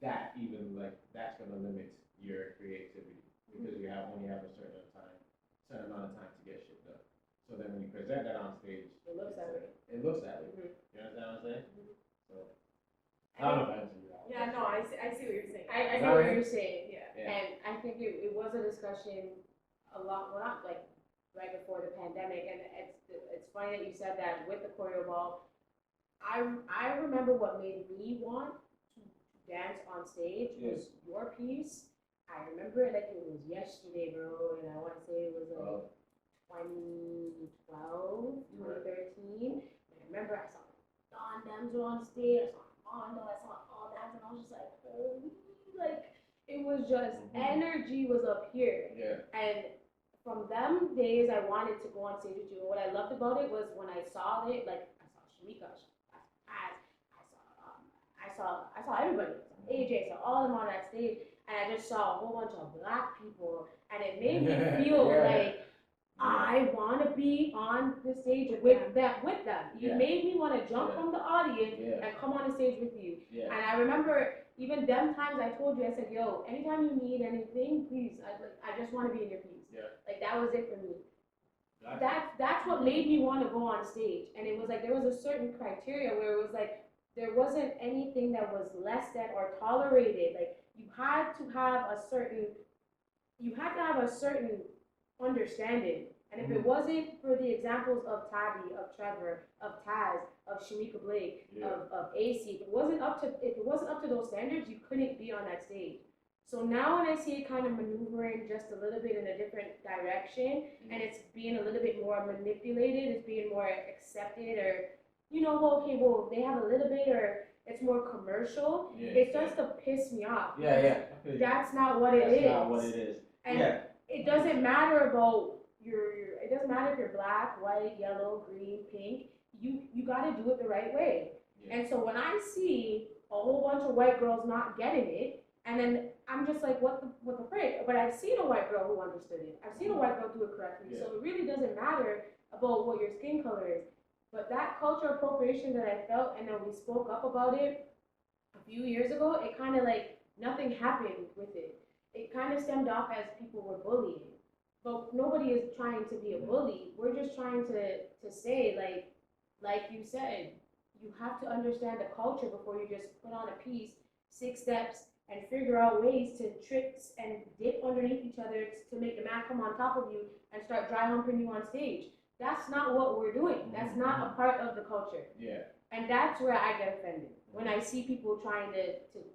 that's gonna limit your creativity because you only have a certain amount of time to get shit done. So then when you present that on stage, it looks that way. It looks that way. You understand what I'm saying? So I don't know if I answered you. Yeah, no, I see what you're saying. I get what you're saying. Yeah. And I think it was a discussion a lot, well, not like right before the pandemic, and it's funny that you said that with the choreo ball. I remember what made me want to dance on stage was your piece. I remember it like it was yesterday, bro, and I want to say it was like 2012, 2013. And I remember I saw Don Denzel on stage, I saw Mondo, I saw all that, and I was just like, holy, like, it was just, energy was up here. Yeah. And from them days, I wanted to go on stage with you. And what I loved about it was when I saw it, like, I saw Shamika, I saw everybody, AJ, saw all of them on that stage, and I just saw a whole bunch of black people, and it made me feel like I want to be on the stage with them. You made me want to jump from the audience and come on the stage with you. And I remember even them times I told you, I said, yo, anytime you need anything, please, I just want to be in your piece. Like, that was it for me. That's what made me want to go on stage. And it was like, there was a certain criteria where it was like, there wasn't anything that was less than or tolerated. Like, you had to have a certain understanding. And if it wasn't for the examples of Tabby, of Trevor, of Taz, of Shamika Blake, of AC, if it wasn't up to those standards, you couldn't be on that stage. So now when I see it kind of maneuvering just a little bit in a different direction, and it's being a little bit more manipulated, it's being more accepted, or, you know, well, they have a little bit, or it's more commercial, it starts to piss me off. That's not what it is. That's not what it is. And it doesn't matter about it doesn't matter if you're black, white, yellow, green, pink. You got to do it the right way. And so when I see a whole bunch of white girls not getting it, and then I'm just like, what the frick? But I've seen a white girl who understood it. I've seen a white girl do it correctly. So it really doesn't matter about what your skin color is. But that cultural appropriation that I felt, and then we spoke up about it a few years ago, it kind of like nothing happened with it. It kind of stemmed off as people were bullying. But nobody is trying to be a bully. We're just trying to say, like you said, you have to understand the culture before you just put on a piece, 6 steps, and figure out ways to tricks and dip underneath each other to make the man come on top of you and start dry humping you on stage. That's not what we're doing. That's not a part of the culture. And that's where I get offended. When I see people trying to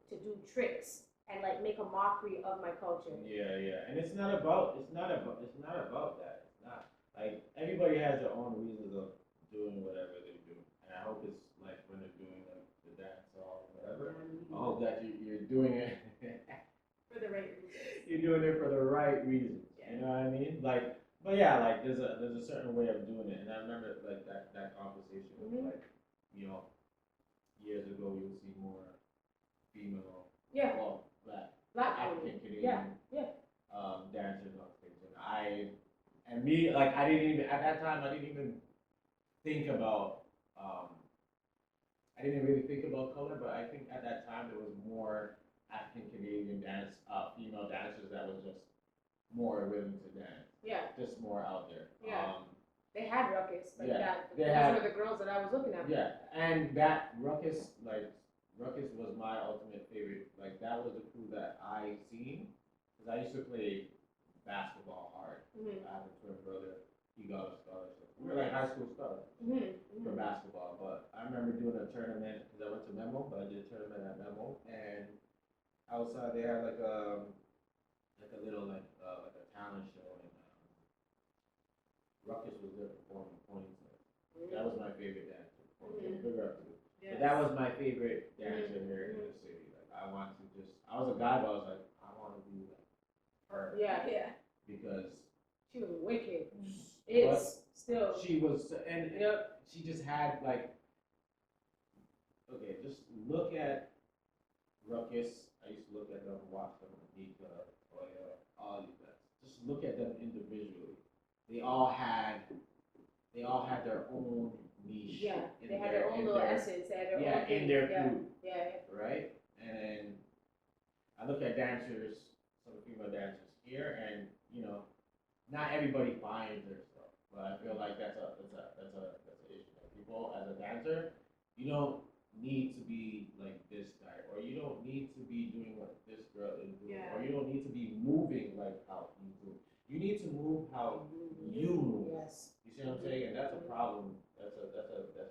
do tricks and like make a mockery of my culture. And it's not about that. It's not like everybody has their own reasons of doing whatever they do. And I hope it's like when they're doing like the dance or whatever. I hope that you're doing it for the right reasons. You're doing it for the right reasons. You know what I mean? Like, but yeah, like there's a certain way of doing it. And I remember like that conversation was like, you know, years ago you would see more female, well, black African Canadian dancers on stage. And I didn't even at that time I didn't even think about I didn't really think about color, but I think at that time there was more African Canadian female dancers that was just more willing to dance. Yeah. Just more out there. Yeah. They had Ruckus, like Yeah, those were the girls that I was looking at. Yeah, and that Ruckus, Ruckus was my ultimate favorite. Like, that was the crew that I seen, because I used to play basketball hard. I have a twin brother, he got a scholarship. We were like high school stars for basketball, but I remember doing a tournament, because I went to Memo, but I did a tournament at Memo, and outside they had like a little like a talent show, and Ruckus was there performing points. That was my favorite dancer. Big up to. Yes. But that was my favorite dancer here in the city. Like, I want to just, I was a guy, but I was like, I want to be like her. Yeah, yeah. Because she was wicked. It's still. She was, and she just had like, okay, just look at Ruckus. I used to look at them, watch them, Nika, Toya, all these guys. Just look at them individually. They all had their own niche. Yeah, they had their own little essence. They had their own in their group. Yeah. Right? And then I look at dancers, some female dancers here, and not everybody finds their stuff. But I feel like that's an issue. People, as a dancer, you don't need to be like this guy, or you don't need to be doing what this girl is doing, or you don't need to be moving like how you do. You need to move how you move. Yes. You see what I'm saying? And that's a problem. That's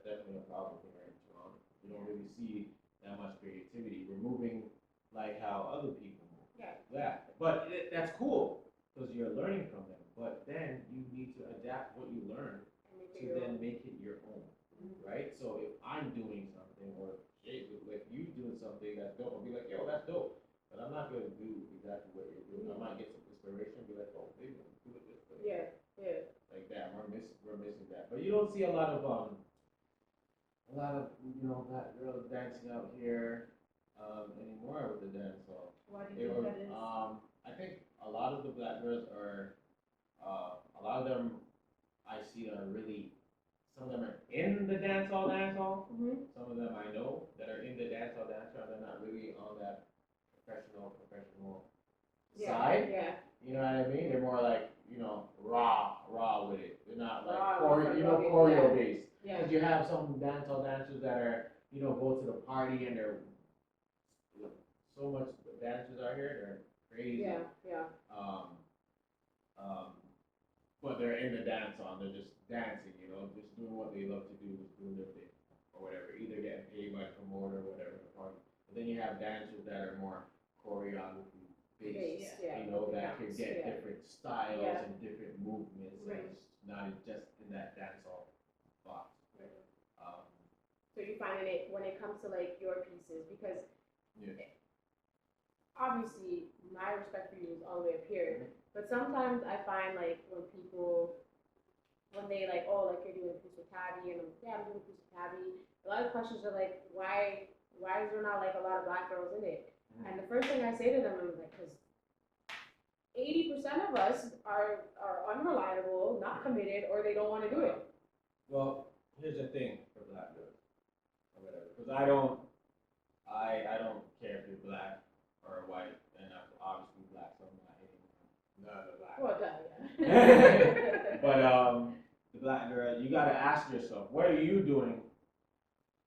definitely a problem here in Toronto. You don't really see that much creativity. We're moving like how other people move. Yeah. But that's cool because you're learning from them. But then you need to adapt what you learn to then make it your own. Right? So if I'm doing something, or if you doing something that's dope, I'll be like, yo, that's dope. But I'm not going to do exactly what you're doing. I might get some inspiration and be like, oh, maybe we do it this way. Yeah. Like that. We're missing that. But you don't see a lot of black girls dancing out here anymore with the dance hall. Why do you think that is? I think a lot of the black girls are a lot of them I see are really, some of them are in the dance hall. Some of them I know that are in the dance hall, they're not really on that professional side. Yeah. You know what I mean? They're more like, raw with it. They're not like choreo based. Yeah. Because you have some dance hall dancers that are, go to the party and they're so much dancers out here, they're crazy. Yeah. But they're in the dance hall, they're just dancing, just doing what they love to do, just doing their thing or whatever. Either getting paid by the promoter or whatever the party. But then you have dancers that are more choreography based, that could get different styles and different movements, and it's not just in that dance hall box. So you find it when it comes to like your pieces, because obviously my respect for you is all the way up here, but sometimes I find like when they like, oh, like you're doing a piece with Tabby, and I'm doing a piece with Tabby, a lot of questions are like, why is there not like a lot of black girls in it? And the first thing I say to them is like, because 80% of us are unreliable, not committed, or they don't want to do it. Well, here's the thing for black girls, or whatever, because I don't care if you're black or white, and I'm obviously black, so I'm not hating none of the black. Well, yeah. But the black girl, you gotta ask yourself, what are you doing?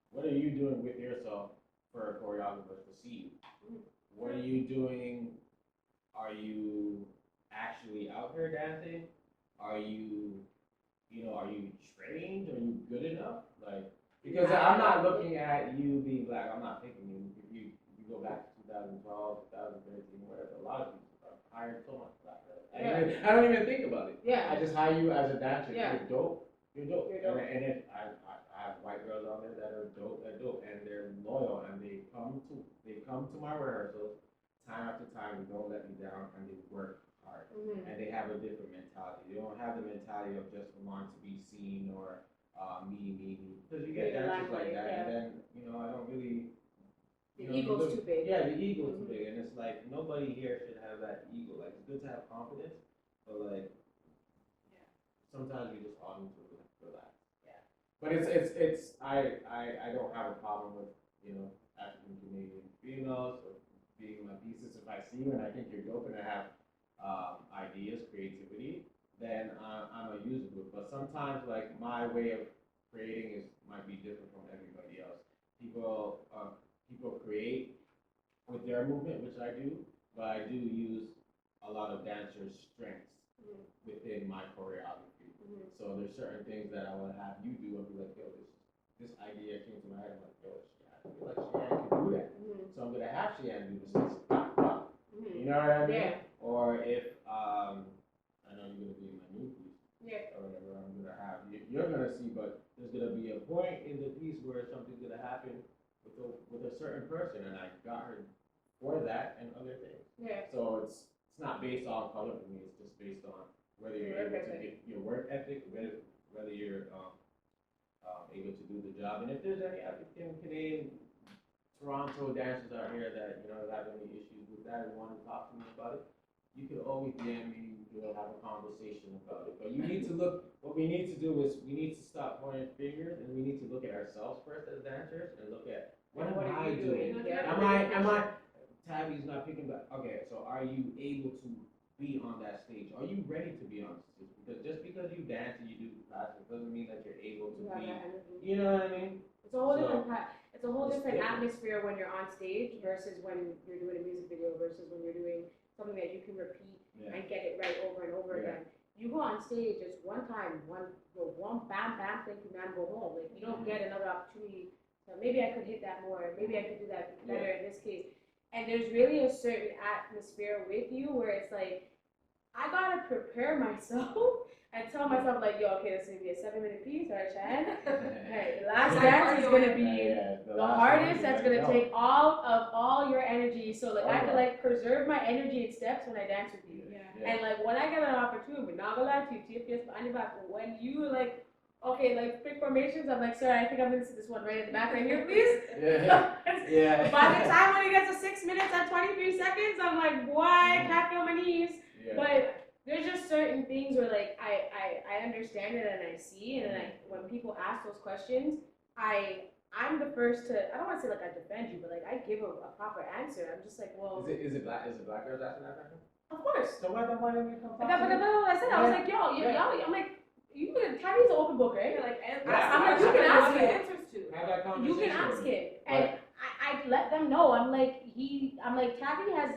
What are you doing with yourself for choreographers to see you? What are you doing? Are you actually out here dancing? Are you trained? Are you good enough? Like, because I'm not looking at you being black. I'm not picking you. If you go back to 2012, 2013, whatever, a lot of people are hiring so much black girls. I don't even think about it. Yeah. I just hire you as a dancer. Yeah. You're dope. You're dope. And if I have white girls out there that are dope, and they're loyal, and they come to my rehearsals time after time. They don't let me down, and they work hard, and they have a different mentality. They don't have the mentality of just wanting to be seen or me, because you get dancers like that, and then I don't really. The ego's too big. Yeah, the ego's too big, and it's like nobody here should have that ego. Like, it's good to have confidence, but like sometimes you just all need to relax. Yeah. But I don't have a problem with African Canadian females or being my pieces. If I see you and I think you're dope and I have ideas, creativity, then I'm a user of it. But sometimes, like, my way of creating might be different from everybody else. People create with their movement, which I do, but I do use a lot of dancers' strengths within my choreography. So there's certain things that I would have you do and be like, yo, this idea came to my head. I'm like, yo, I feel like Cheyenne can do that. So I'm gonna have Cheyenne do this. You know what I mean? Yeah. Or if I know you're gonna be in my new piece. Yeah. Or whatever I'm gonna have. You're gonna see, but there's gonna be a point in the piece where something's gonna happen with a certain person, and I got her for that and other things. Yeah. So it's not based on color for me. It's just based on whether you're able to get your work ethic, whether you're able to do the job. And if there's any African Canadian Toronto dancers out here that have any issues with that and want to talk to me about it, you can always DM me. We'll have a conversation about it. But you need to look. What we need to do is we need to stop pointing fingers and we need to look at ourselves first as dancers and look at what am I doing? Am I? Tabby's not picking back. Okay, so are you able to be on that stage? Are you ready to be on stage? Because just because you dance and you do classes doesn't mean that you're able to be. You know what I mean? It's a whole different atmosphere when you're on stage versus when you're doing a music video versus when you're doing something that you can repeat and get it right over and over again. You go on stage just one time, one bam, thank you, man, go home. Like, you don't get another opportunity. So maybe I could hit that more. Maybe I could do that better in this case. And there's really a certain atmosphere with you where it's like, I gotta prepare myself and tell myself like, yo, okay, this is gonna be a 7-minute piece, all right, Cheyenne? Okay, the last dance is gonna be the hardest. That's gonna take all your energy. So like, I can like preserve my energy and steps when I dance with you. And like, when I get an opportunity, not gonna lie to you, TFS, when you like, okay, like pick formations, I'm like, sir, I think I'm gonna sit this one right at the back right here, please. By the time when it gets to 6 minutes and 23 seconds, I'm like, boy, I can't feel my knees. But there's just certain things where like I understand it and I see, and then when people ask those questions, I'm the first to, I don't want to say like I defend you, but like I give a proper answer. I'm just like, well, is it black girls asking that question? Of course. So why didn't you come talk to me? I said, I was like, y'all, I'm like, Tabby's an open book, right? You're like, I'm like, you can ask him. You can ask him, and I let them know. I'm like, Tabby has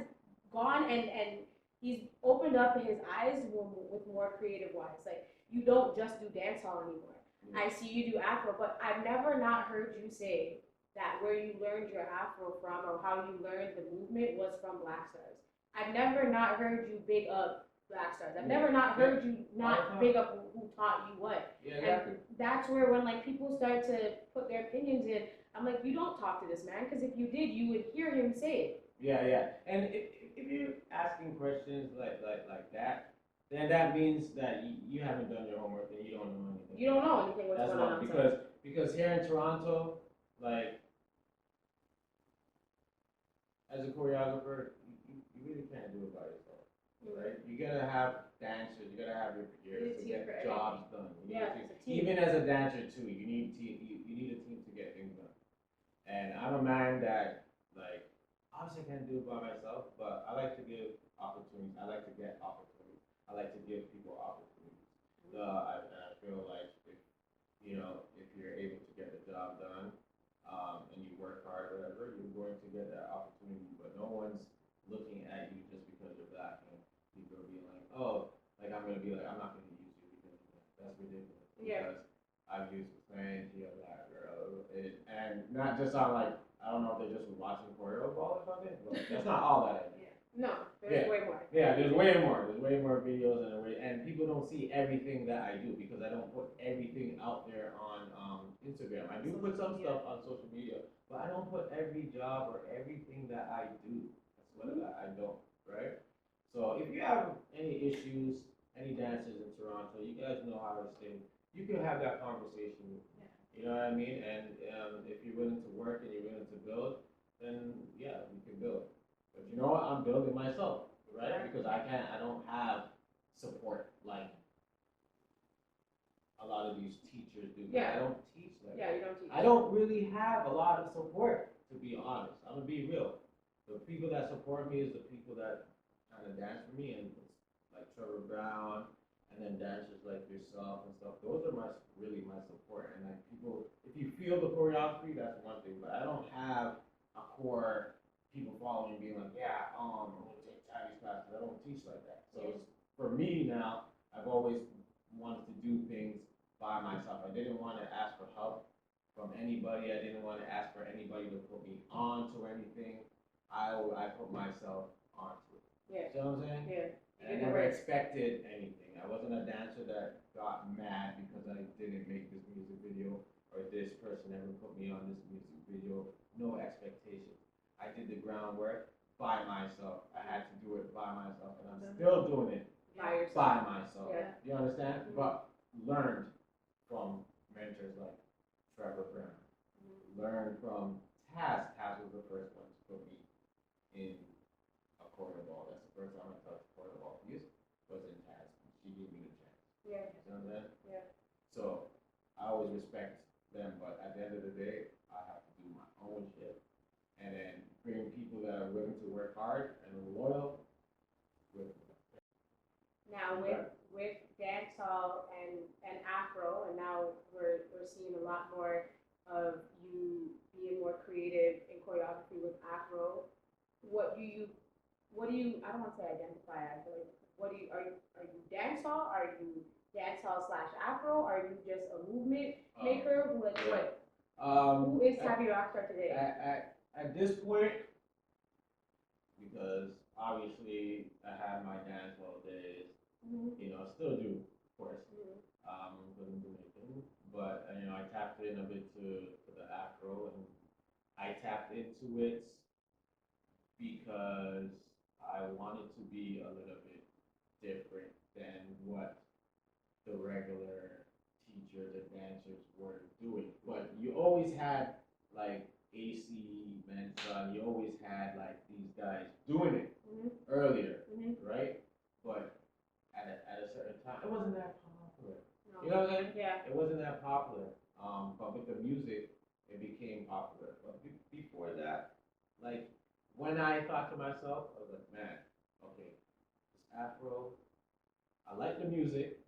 gone and he's opened up his eyes with more creative wise. Like, you don't just do dance hall anymore. I see you do Afro, but I've never not heard you say that where you learned your Afro from or how you learned the movement was from Black Stars. I've never not heard you big up Black Stars. I've never not heard you not big up who taught you what. And that's where when like people start to put their opinions in, I'm like, you don't talk to this man, because if you did, you would hear him say it. And if you're asking questions like that, then that means that you haven't done your homework and you don't know anything. You don't know anything what's going on. Because here in Toronto, like, as a choreographer, you really can't do it by yourself, right? You gotta have dancers, you gotta have your peers to get jobs done. Even as a dancer too, you need a team to get things done. And I'm a man that, like, obviously I can't do it by myself, but I like to give opportunities. I like to get opportunities. I like to give people opportunities. I feel like if you're able to get the job done, and you work hard or whatever, you're going to get that opportunity. But no one's looking at you just because you're black, and people are being like, oh, like I'm gonna be like, I'm not gonna use you because of that. That's ridiculous. Because I've used plenty of black girls, and not just on like, I don't know if they just were watching choreo ball or something, but that's not all that I do. No, there's way more. Yeah, there's way more. There's way more videos and people don't see everything that I do because I don't put everything out there on Instagram. I do put some stuff on social media, but I don't put every job or everything that I do. That's what I don't, right? So if you have any issues, any dancers in Toronto, you guys know how to stay. You can have that conversation with me. You know what I mean? And if you're willing to work and you're willing to build, then yeah, we can build. But you know what? I'm building myself, right? Because I don't have support like a lot of these teachers do. I don't teach like that. You don't teach. I don't really have a lot of support, to be honest. I'm gonna be real. the people that support me is the people that kind of dance for me, and it's like Trevor Brown, and then dancers like yourself and stuff. Those are really my support. And like people, if you feel the choreography, that's one thing. But I don't have a core people following me being like, yeah, I'm gonna take Tabby's classes. I don't teach like that. So for me now, I've always wanted to do things by myself. I didn't want to ask for help from anybody. I didn't want to ask for anybody to put me onto anything. I put myself onto it. Yeah. You know what I'm saying? Yeah. And I never expected anything. I wasn't a dancer that got mad because I didn't make this music video or this person never put me on this music video. No expectations. I did the groundwork by myself. I had to do it by myself, and I'm still doing it by myself. Yeah. You understand? But learned from mentors like Trevor Brown. Learned from Taz. Taz was the first one to put me in a quarter ball. That's the first time I touched quarter ball music was in Taz. She gave me the chance. Yeah. You know what I'm saying? Yeah. So I always respect them, but at the end of the day, I have to do my own shit. And then bring people that are willing to work hard and are loyal with me. Now with dancehall and Afro, and now we're seeing a lot more of you being more creative in choreography with Afro. What do you I don't want to say identify as, but like, what do you are you dancehall? Are you dancehall slash Afro? Are you just a movement maker? Like what? Who is Tabby Rockstar today? At this point, because obviously I had my dancehall days, you know, still do, of course. Couldn't do anything, but you know, I tapped in a bit to the Afro, and I tapped into it because I wanted to be a little bit different than what the regular teachers and dancers were doing. But you always had like AC, Mensa, you always had like these guys doing it earlier, right? But at a certain time, it wasn't that popular. No. You know what I'm saying? Yeah. It wasn't that popular. But with the music, it became popular. But before that, like when I thought to myself, I was like, man, okay, this Afro, I like the music.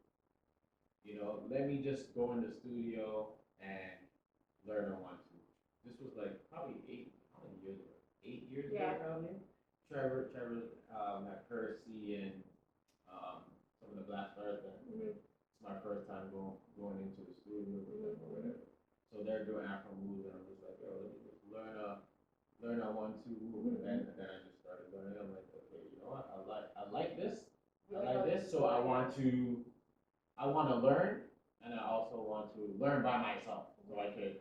You know, let me just go in the studio and learn on one, two. This was like probably how many years ago? 8 years ago, probably. Trevor's at Percy and some of the Black Stars. It's my first time going into the studio with them or whatever. So they're doing Afro moves, and I'm just like, yo, let me just learn a 1, 2 move, and then I just started learning. I'm like, okay, you know what? I like this. I like this. So I want to learn, and I also want to learn by myself, so I could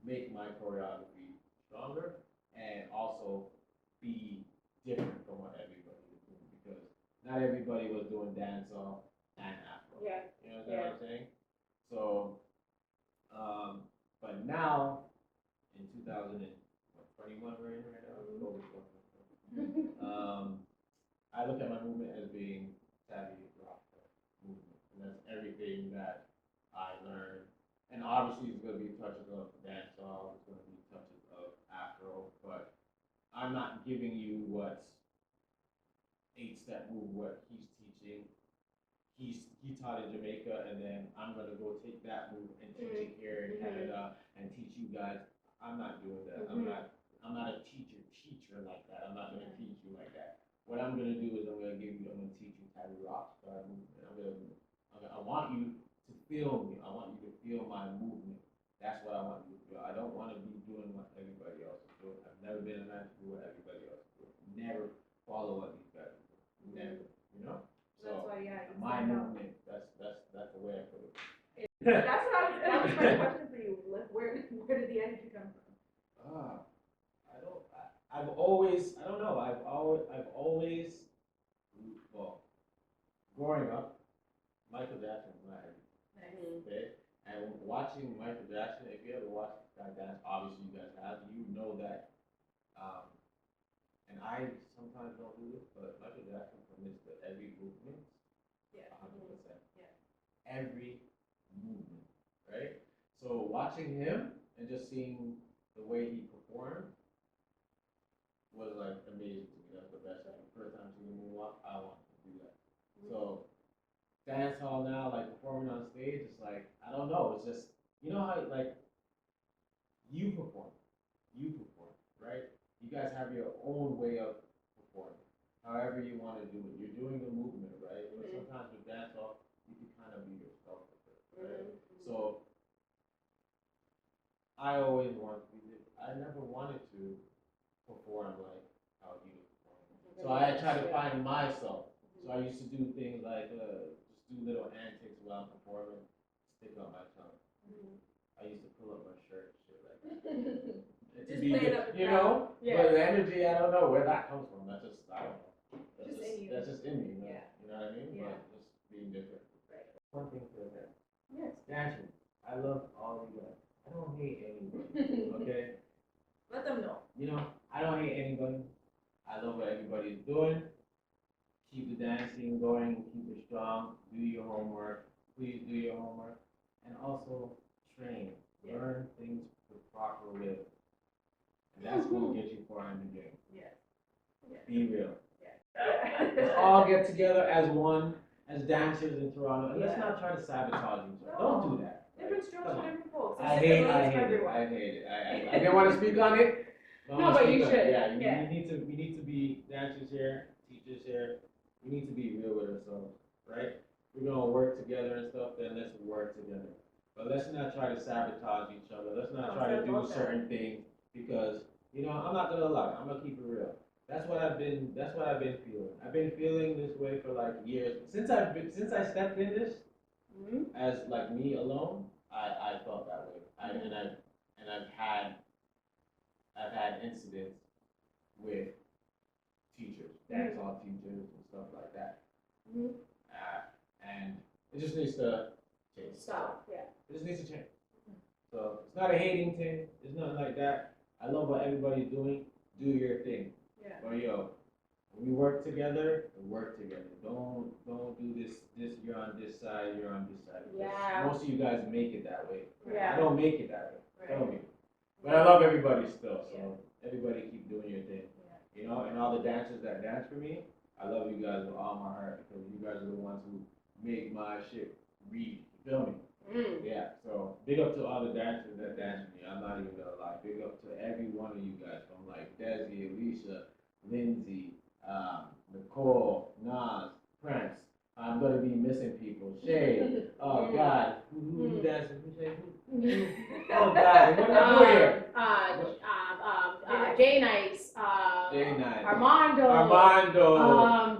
make my choreography stronger and also be different from what everybody was doing, because not everybody was doing dancehall and Afro. Yeah. You know what I'm saying? So, but now in 2021 we're in right now. I look at my movement as being Tabby Rockstar movement, and that's everything that I learned. And obviously, it's going to be touches of dancehall, it's going to be touches of Afro, but I'm not giving you what's 8-step move, what he's teaching. He taught in Jamaica, and then I'm gonna go take that move and teach it here in Canada and teach you guys. I'm not doing that. I'm not a teacher like that. I'm not gonna teach you like that. What I'm gonna do is I'm gonna teach you Tabby Rockstar movement. I want you to feel me. I want you to feel my movement. That's what I want you to feel. I don't want to be doing what everybody else is doing. I've never been a man to do what everybody else is doing. Never follow what these guys are doing. Never. You know? So That's why, my movement, that's the way I put it. That's what that was my question for you. Where did the energy come from? I've always, I don't know, I've always, well, growing up, Michael Jackson was my everything. Okay? And watching Michael Jackson, if you ever watch that dance, obviously you guys have, you know that, and I sometimes don't do this, but Michael Jackson commits to every movement. Yeah. 100%. Yeah. Every movement, right? So watching him and just seeing the way he performed, was like amazing to me. That's the best thing. The first time I seen the moonwalk, I wanted to do that. So dance hall now, like performing on stage, it's like I don't know. It's just you know how like you perform, right? You guys have your own way of performing, however you want to do it. You're doing the movement, right? But sometimes with dance hall, you can kind of be yourself with it, right? So I always wanted to be. I never wanted to perform like how he was performing. So I tried to find myself. So I used to do things like just do little antics while I'm performing, stick out my tongue. I used to pull up my shirt and shit like that. Just play it up, you know? Yeah. But the energy, I don't know where that comes from. That's just, I don't know. Just in you. That's just in me, you know? Yeah. You know what I mean? Yeah. But just being different. Right. One thing for that. Yes. Dancing. I love all of you guys. I don't hate anybody, okay? Let them know. You know, I don't hate anybody. I love what everybody's doing. Keep the dancing going, keep it strong, do your homework. Please do your homework. And also train. Yeah. Learn things the proper way. And that's what will get you far in the game. Yeah. Be real. Yeah. Let's all get together as one, as dancers in Toronto, and let's not try to sabotage each other. Don't do that. Different strokes for different folks. I hate it. I didn't want to speak on it. No, but you should. Yeah, Yeah. we need to be dancers here, teachers here. We need to be real with ourselves, right? We're gonna work together and stuff. Then let's work together. But let's not try to sabotage each other. Let's not try to do certain things because you know I'm not gonna lie. I'm gonna keep it real. That's what I've been feeling. I've been feeling this way for like years since I stepped in this as like me alone. I felt that way. I've had incidents with teachers, dance hall teachers and stuff like that. And it just needs to change. Stop. Yeah. It just needs to change. So it's not a hating thing. It's nothing like that. I love what everybody's doing. Do your thing. Yeah. But yo, when we work together, we work together. Don't do this. You're on this side. You're on this side. Yeah. Most of you guys make it that way. Yeah. I don't make it that way. Right. Feel me? But I love everybody still. So everybody keep doing your thing. Yeah. You know, and all the dancers that dance for me, I love you guys with all my heart because you guys are the ones who make my shit read. You feel me? Yeah. So big up to all the dancers that dance for me. I'm not even gonna lie. Big up to every one of you guys from like Desi, Alicia, Lindsay, Nicole, Nas, Prince. I'm gonna be missing people. Shay. Oh God. Who dances? Who Shay? Who? Oh God. What am I doing here? Jay Nice. Jay Nice. Armando.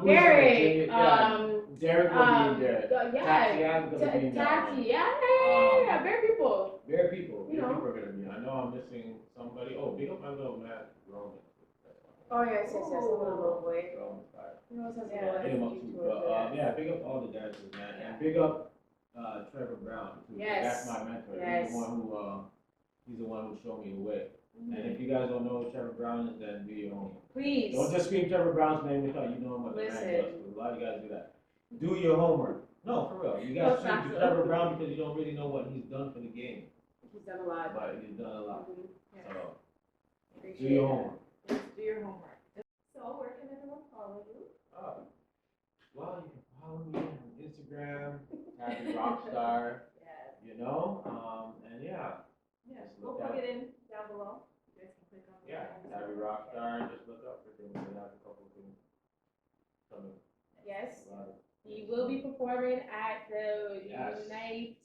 Derek. Derek. Derek will be there. Yeah. Tatiana's gonna be in there. Tati. Yeah. Very people. Very people. You Very know. people are gonna be. I know I'm missing somebody. Oh, big up my little man, Roman. Oh yes. The little boy. Roman's fire. He always has a Big little him up too. But yeah, big up all the dancers, man, and big up Trevor Brown too. Yes. That's my mentor. Yes. He's the one who showed me the way. And if you guys don't know who Trevor Brown is, then do your homework. Please. Don't just scream Trevor Brown's name without you know what the man does. A lot of you guys do that. Do your homework. No, for real. You guys scream Trevor Brown because you don't really know what he's done for the game. He's done a lot. But he's done a lot. Yeah. So Appreciate do your homework. Yes, do your homework. So where can everyone follow you? Well, you can follow me on Instagram, Tabby Rockstar. Yes. You know, and yeah. Yes. Just We'll look plug up. it in down below. You guys can click on it. Yeah, Tabby Rockstar, just look up for things. We have a couple of things coming. Yes. A lot of He will be performing at the Yes. Unite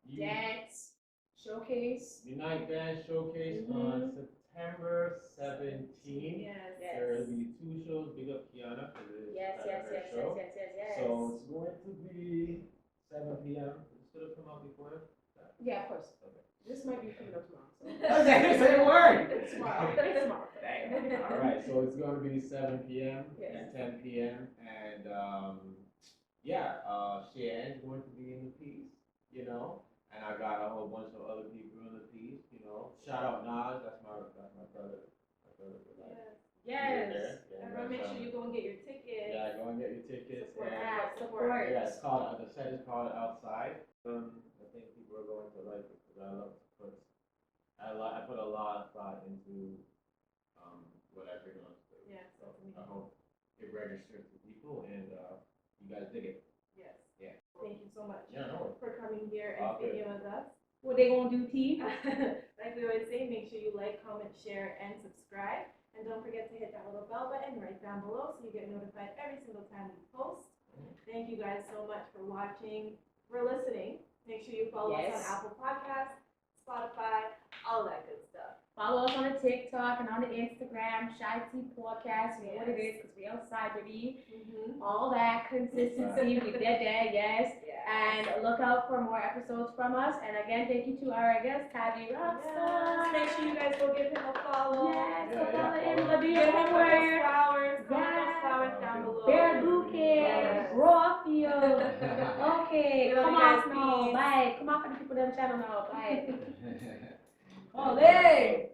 You- Dance Showcase. Unite Dance Showcase on September 17th. Yes. There will be 2 shows. Big up Kiana for this Yes. show. Yes. So it's going to be 7 p.m. It's going to come out before. Yeah, of course. Okay. This might be coming up tomorrow. So. Okay, say a word. It's tomorrow. It's tomorrow. Dang. All right, so it's going to be 7 p.m. Yes. and 10 p.m. And Shane's going to be in the piece, you know. And I got a whole bunch of other people in the piece, you know. Shout out Nas, that's my brother. Yes. Everyone make sure you go and get your tickets. Yeah, go and get your tickets. Support. Yeah, it's called the set is called Outside. I think people are going to like it because I love to put I put a lot of thought into what I bring on stage. registers to people, and you guys dig it. Yes. Yeah. Thank you so much Yeah, no. for coming here and Okay. speaking with us. What they gonna do, T? Like we always say, make sure you like, comment, share, and subscribe. And don't forget to hit that little bell button right down below so you get notified every single time we post. Thank you guys so much for watching, for listening. Make sure you follow us Yes. on Apple Podcasts, Spotify, all that good stuff. Follow us on the TikTok and on the Instagram, CheyTea Podcast. You know what it is, because we outside with you. All that consistency, we did that, yes. And look out for more episodes from us. And again, thank you to our guest, Tabby Rockstar. Make sure you guys go give him a follow. Yes, Yeah, so follow yeah, him, follow but do him. your Give him those homework. flowers. Comment Yes. those flowers down below. Bear bouquet, Yes. raw field. Okay, We love come you guys, off now. peace. Bye. Come off for the people them channel now. Bye. Olé!